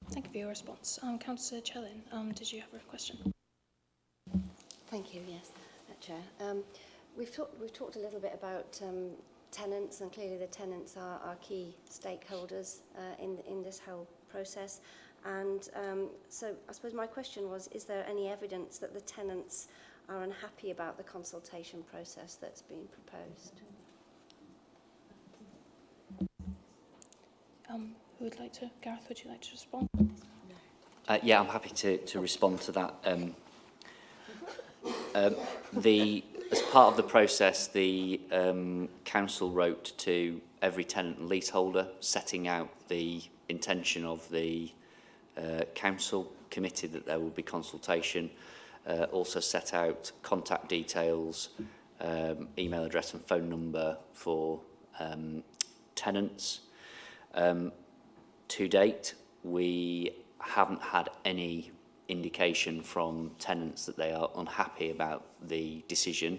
Thank you for your response. Councillor Chelin, did you have a question? Thank you, yes, Chair. We've talked a little bit about tenants, and clearly the tenants are key stakeholders in this whole process. And so I suppose my question was, is there any evidence that the tenants are unhappy about the consultation process that's been proposed? Who would like to? Gareth, would you like to respond? Yeah, I'm happy to respond to that. The as part of the process, the council wrote to every tenant and leaseholder, setting out the intention of the council committee that there will be consultation, also set out contact details, email address and phone number for tenants. To date, we haven't had any indication from tenants that they are unhappy about the decision.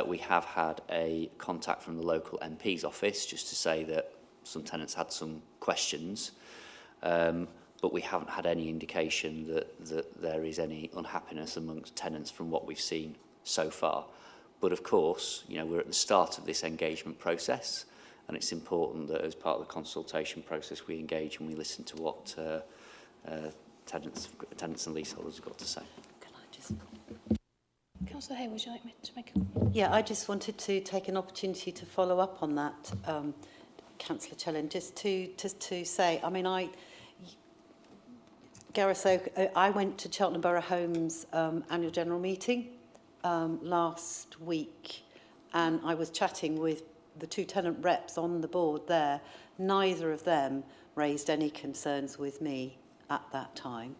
We have had a contact from the local MP's office just to say that some tenants had some questions, but we haven't had any indication that there is any unhappiness amongst tenants from what we've seen so far. But of course, you know, we're at the start of this engagement process, and it's important that as part of the consultation process we engage and we listen to what tenants and leaseholders have got to say. Can I just... Councillor Hay, would you like me to make a... Yeah, I just wanted to take an opportunity to follow up on that, Councillor Chellan, just to say, I mean, Gareth Oak, I went to Cheltenham Borough Homes annual general meeting last week, and I was chatting with the two tenant reps on the board there. Neither of them raised any concerns with me at that time.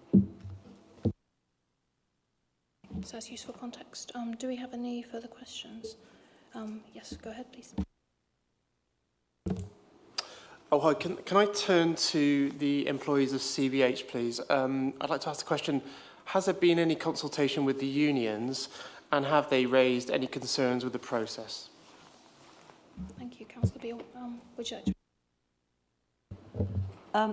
So that's useful context. Do we have any further questions? Yes, go ahead, please. Oh, hi. Can I turn to the employees of CBH, please? I'd like to ask the question, has there been any consultation with the unions, and have they raised any concerns with the process? Thank you. Councillor Beale, would you like to...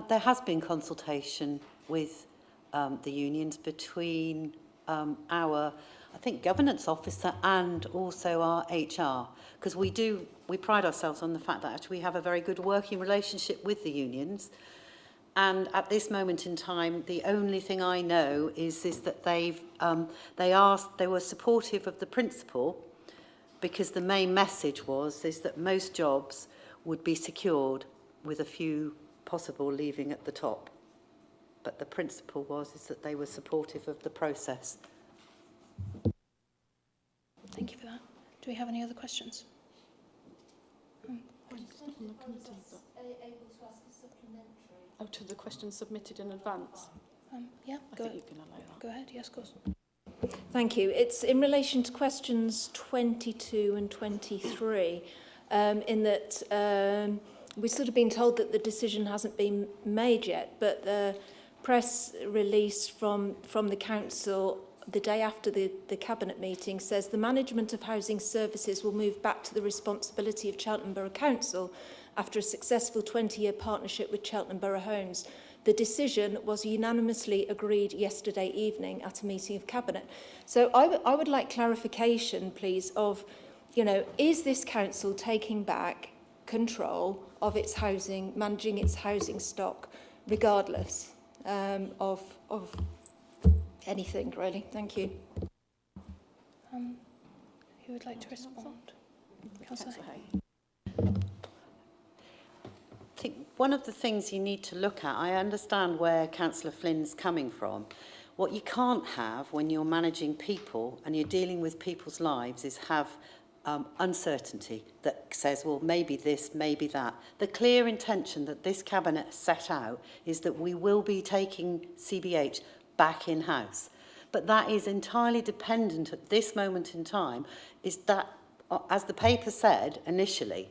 There has been consultation with the unions between our, I think, governance officer and also our HR, because we pride ourselves on the fact that actually we have a very good working relationship with the unions. And at this moment in time, the only thing I know is that they were supportive of the principle, because the main message is that most jobs would be secured with a few possible leaving at the top. But the principle is that they were supportive of the process. Thank you for that. Do we have any other questions? Oh, to the questions submitted in advance? Yeah, I think you can allow that. Go ahead, yes, of course. Thank you. It's in relation to questions 22 and 23, in that we've sort of been told that the decision hasn't been made yet, but the press release from the council the day after the cabinet meeting says the management of housing services will move back to the responsibility of Cheltenham Borough Council after a successful 20-year partnership with Cheltenham Borough Homes. The decision was unanimously agreed yesterday evening at a meeting of cabinet. So I would like clarification, please, of, you know, is this council taking back control of its housing, managing its housing stock, regardless of anything, really? Thank you. Who would like to respond? Councillor Hay. I think one of the things you need to look at, I understand where Councillor Flynn's coming from. What you can't have when you're managing people and you're dealing with people's lives is have uncertainty that says, well, maybe this, maybe that. The clear intention that this cabinet set out is that we will be taking CBH back in-house. But that is entirely dependent at this moment in time, is that, as the paper said initially,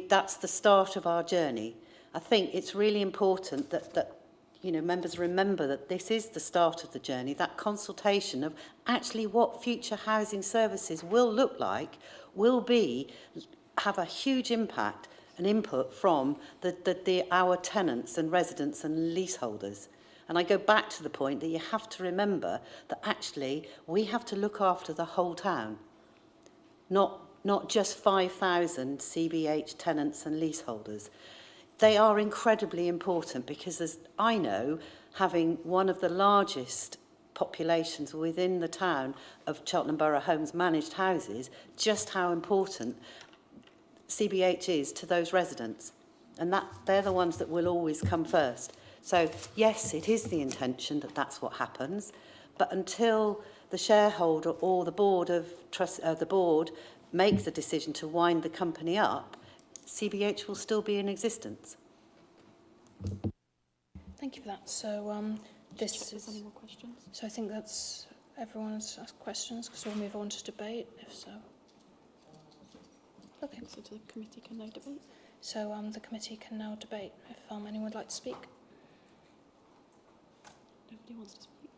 that's the start of our journey. I think it's really important that you know, members remember that this is the start of the journey, that consultation of actually what future housing services will look like will have a huge impact and input from our tenants and residents and leaseholders. And I go back to the point that you have to remember that actually we have to look after the whole town, not just 5,000 CBH tenants and leaseholders. They are incredibly important because, as I know, having one of the largest populations within the town of Cheltenham Borough Homes managed houses, just how important CBH is to those residents. And they're the ones that will always come first. So, yes, it is the intention that that's what happens, but until the shareholder or the board the board makes the decision to wind the company up, CBH will still be in existence. Thank you for that. So this Is any more questions? So I think that's everyone's asked questions, because we'll move on to debate, if so. Okay. So the committee can now debate. So the committee can now debate if anyone would like to speak. Nobody wants to speak.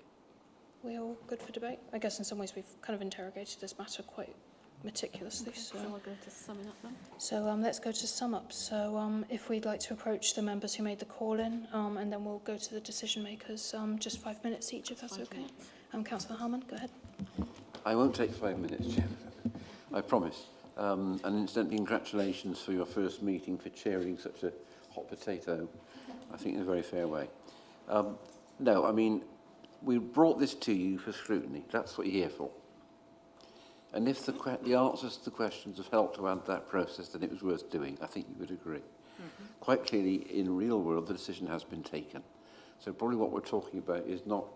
We all good for debate? I guess in some ways we've kind of interrogated this matter quite meticulously. Okay, So I'll go to summing up then. So let's go to sum up. So if we'd like to approach the members who made the call in, and then we'll go to the decision makers, just 5 minutes each, if that's okay. Councillor Harman, go ahead. I won't take 5 minutes, Chair. I promise. And incidentally, congratulations for your first meeting, for chairing such a hot potato. I think in a very fair way. No, I mean, we brought this to you for scrutiny. That's what you're here for. And if the answers to the questions have helped to add that process, then it was worth doing. I think you would agree. Quite clearly, in the real world, the decision has been taken. So probably what we're talking about is not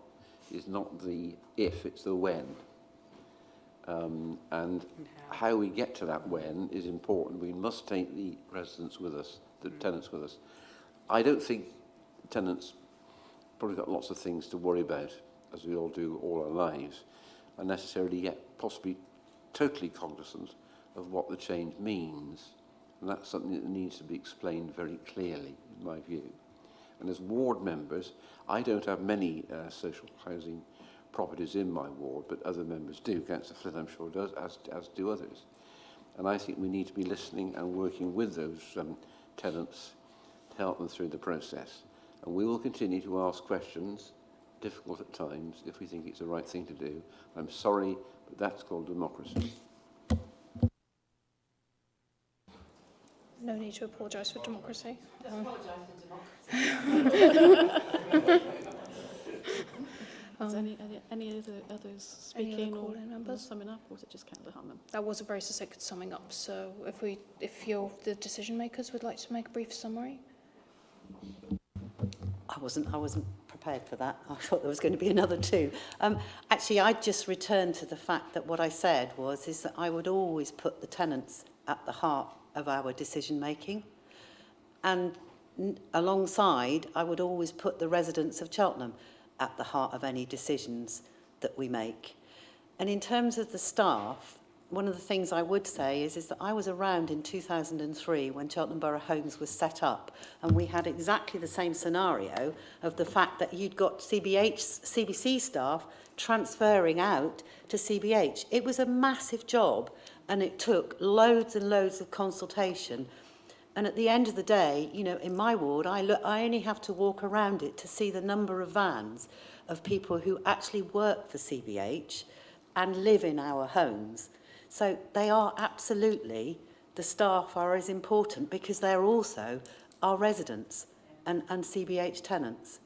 the if, it's the when. And how we get to that when is important. We must take the residents with us, the tenants with us. I don't think tenants probably got lots of things to worry about, as we all do all our lives, and necessarily yet possibly totally cognizant of what the change means. And that's something that needs to be explained very clearly, in my view. And as ward members, I don't have many social housing properties in my ward, but other members do. Councillor Flynn, I'm sure, does, as do others. And I think we need to be listening and working with those tenants to help them through the process. And we will continue to ask questions, difficult at times, if we think it's the right thing to do. I'm sorry, but that's called democracy. No need to apologise for democracy. Is any others speaking or members? summing up, or is it just Councillor Harman? That was a very succinct summing up. So if the decision makers would like to make a brief summary. I wasn't prepared for that. I thought there was going to be another two. Actually, I just returned to the fact that what I said is that I would always put the tenants at the heart of our decision making, and alongside, I would always put the residents of Cheltenham at the heart of any decisions that we make. And in terms of the staff, one of the things I would say is that I was around in 2003 when Cheltenham Borough Homes was set up, and we had exactly the same scenario of the fact that you'd got CBC staff transferring out to CBH. It was a massive job, and it took loads and loads of consultation. And at the end of the day, you know, in my ward, I only have to walk around it to see the number of vans of people who actually work for CBH and live in our homes. So they are absolutely, the staff are as important because they're also our residents and CBH tenants.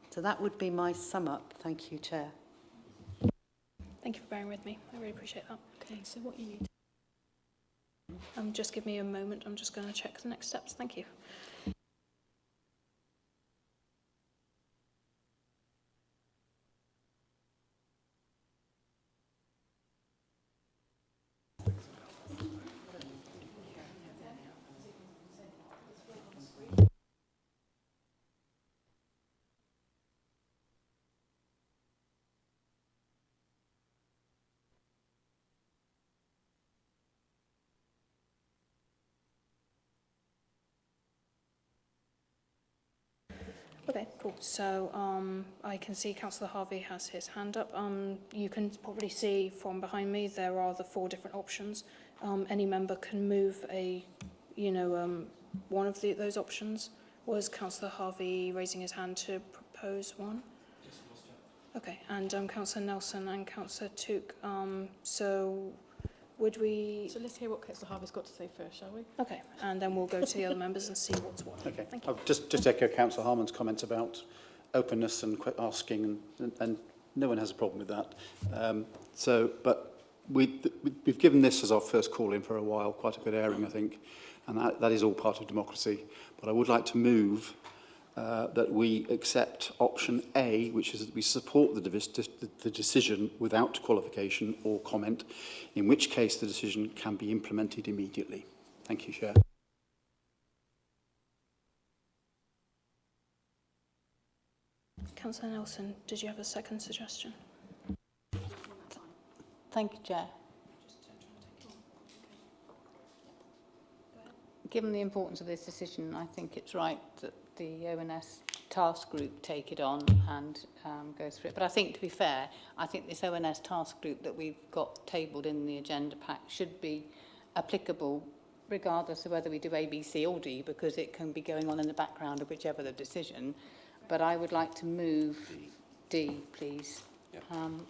So that would be my sum up. Thank you, Chair. Thank you for bearing with me. I really appreciate that. Okay, so what you need. Just give me a moment. I'm just going to check the next steps. Thank you. Okay, cool. So I can see Councillor Harvey has his hand up. You can probably see from behind me there are the 4 different options. Any member can move one of those options. Was Councillor Harvey raising his hand to propose one? Okay, and Councillor Nelson and Councillor Took. So would we... So let's hear what Councillor Harvey's got to say first, shall we? Okay, and then we'll go to the other members and see what's what. Okay. Thank you. I'll just echo Councillor Harman's comment about openness and asking, and no one has a problem with that. But we've given this as our first call in for a while, quite a good airing, I think, and that is all part of democracy. But I would like to move that we accept option A, which is that we support the decision without qualification or comment, in which case the decision can be implemented immediately. Thank you, Chair. Councillor Nelson, did you have a second suggestion? Thank you, Chair. Given the importance of this decision, I think it's right that the ONS task group take it on and go through it. But I think, to be fair, I think this ONS task group that we've got tabled in the agenda pack should be applicable regardless of whether we do A, B, C or D, because it can be going on in the background of whichever the decision. But I would like to move D, please. Yep.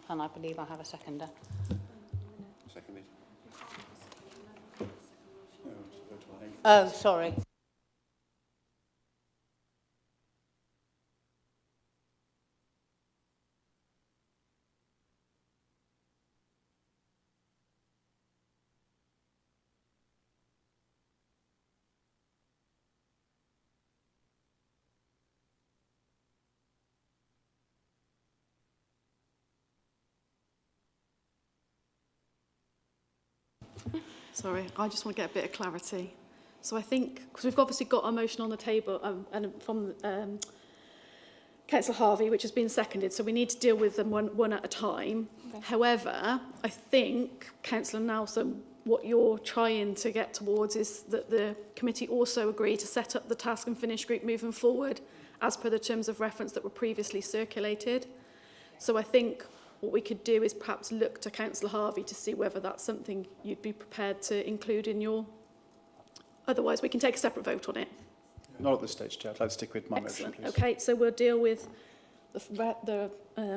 And I believe I have a seconder. Seconded. Oh, sorry. Sorry, I just want to get a bit of clarity. So I think, because we've obviously got a motion on the table and from Councillor Harvey, which has been seconded, so we need to deal with them one at a time. Okay. However, I think, Councillor Nelson, what you're trying to get towards is that the committee also agree to set up the task and finish group moving forward as per the terms of reference that were previously circulated. So I think what we could do is perhaps look to Councillor Harvey to see whether that's something you'd be prepared to include in your... Otherwise, we can take a separate vote on it. Not at this stage, Chair. I'd like to stick with my Excellent. motion, please. Okay, so we'll deal with the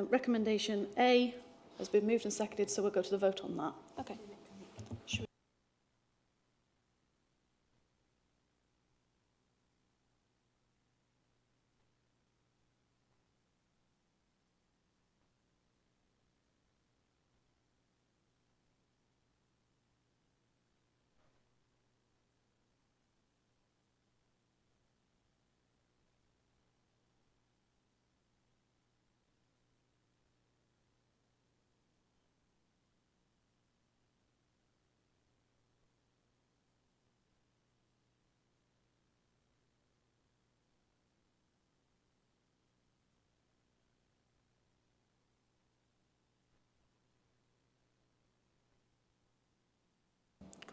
recommendation A has been moved and seconded, so we'll go to the vote on that. Okay.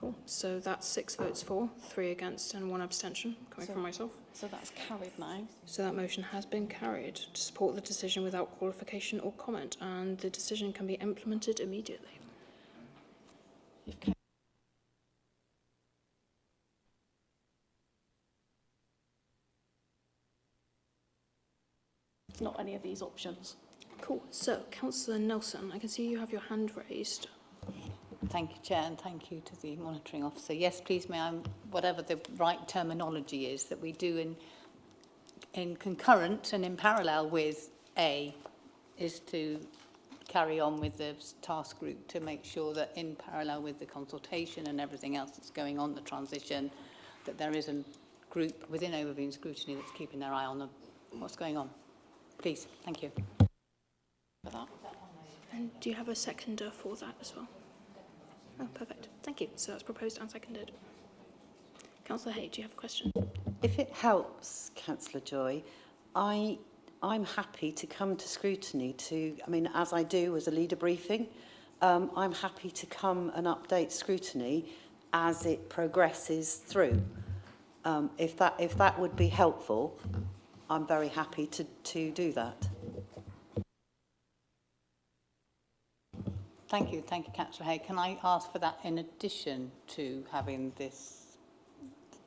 Cool. So that's 6 votes for, 3 against and 1 abstention coming from myself. So that's carried now. So that motion has been carried to support the decision without qualification or comment, and the decision can be implemented immediately. Not any of these options. Cool. So, Councillor Nelson, I can see you have your hand raised. Thank you, Chair, and thank you to the monitoring officer. Yes, please, may I, whatever the right terminology is, that we do in concurrent and in parallel with A, is to carry on with the task group to make sure that in parallel with the consultation and everything else that's going on, the transition, that there is a group within Overview and Scrutiny that's keeping their eye on what's going on. Please, thank you. For that. And do you have a seconder for that as well? Oh, perfect. Thank you. So that's proposed and seconded. Councillor Hay, do you have a question? If it helps, Councillor Joy, I'm happy to come to Scrutiny to, I mean, as I do as a leader briefing, I'm happy to come and update Scrutiny as it progresses through. If that would be helpful, I'm very happy to do that. Thank you, Councillor Hay. Can I ask for that in addition to having this,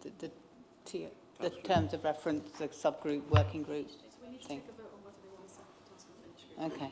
the terms of reference, the subgroup, working group thing? Okay.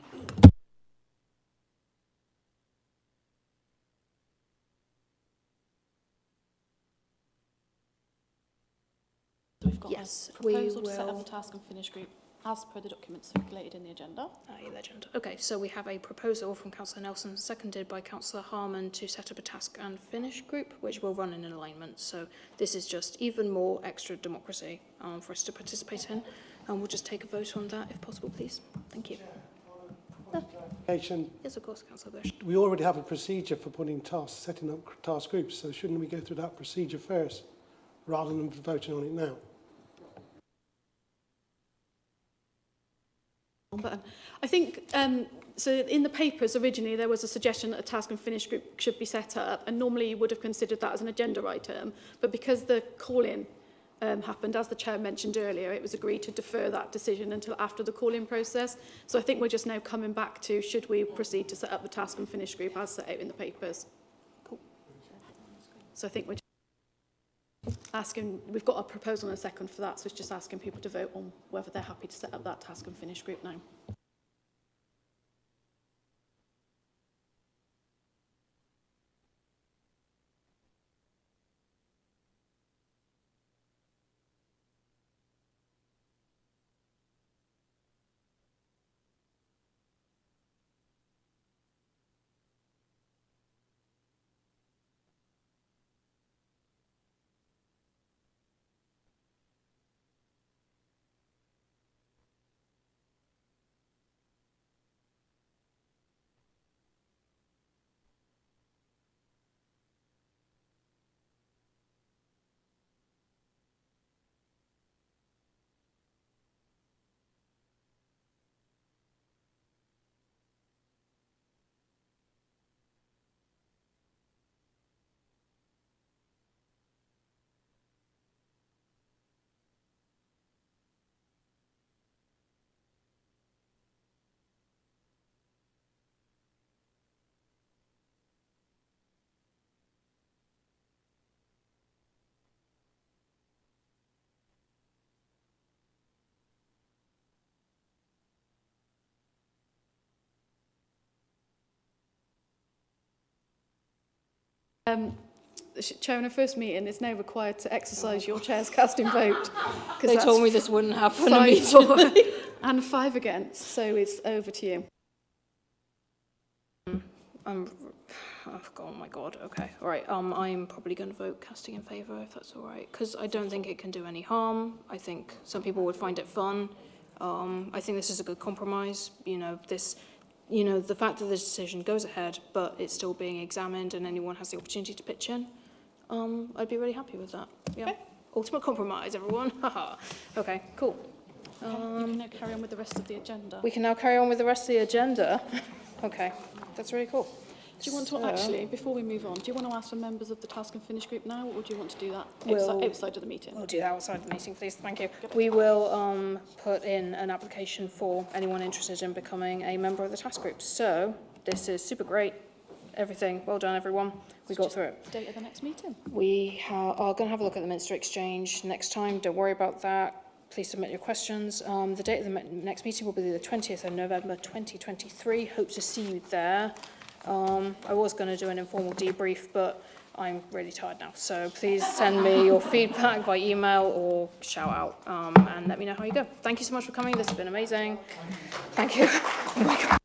So we've got yes, a proposal to set up a task and finish group as per the documents circulated in the agenda. Legend. Okay, so we have a proposal from Councillor Nelson, seconded by Councillor Harman, to set up a task and finish group, which will run in alignment. So this is just even more extra democracy for us to participate in. we'll just take a vote on that, if possible, please. Thank you. Yes, of course, Councillor Bush. We already have a procedure for setting up task groups, so shouldn't we go through that procedure first, rather than voting on it now? But I think, so in the papers originally there was a suggestion that a task and finish group should be set up, and normally you would have considered that as an agenda item, but because the call-in happened, as the Chair mentioned earlier, it was agreed to defer that decision until after the call-in process. So I think we're just now coming back to, should we proceed to set up the task and finish group as set out in the papers? Cool. So I think we're just asking, we've got a proposal and a second for that, so it's just asking people to vote on whether they're happy to set up that task and finish group now. Chair, in our first meeting, it's now required to exercise your chair's casting vote. They told me this wouldn't happen. 5 for and 5 against, so it's over to you. Oh my God, okay. All right, I'm probably going to vote casting in favour, if that's all right, because I don't think it can do any harm. I think some people would find it fun. I think this is a good compromise. The fact that the decision goes ahead, but it's still being examined and anyone has the opportunity to pitch in, I'd be really happy with that. Yeah. Okay. Ultimate compromise, everyone. Okay, cool. You can now carry on with the rest of the agenda. We can now carry on with the rest of the agenda. Okay, that's really cool. Do you want to, actually, before we move on, do you want to ask for members of the task and finish group now, or would you want to do that outside of the meeting? We'll do that outside the meeting, please. Thank you. We will put in an application for anyone interested in becoming a member of the task group. So this is super great. Everything. Well done, everyone. We got through it. Date of the next meeting? We are going to have a look at the Minster Exchange next time. Don't worry about that. Please submit your questions. The date of the next meeting will be the 20th of November 2023. Hope to see you there. I was going to do an informal debrief, but I'm really tired now. So please send me your feedback by email or shout out and let me know how you go. Thank you so much for coming. This has been amazing. Thank you. Oh my God.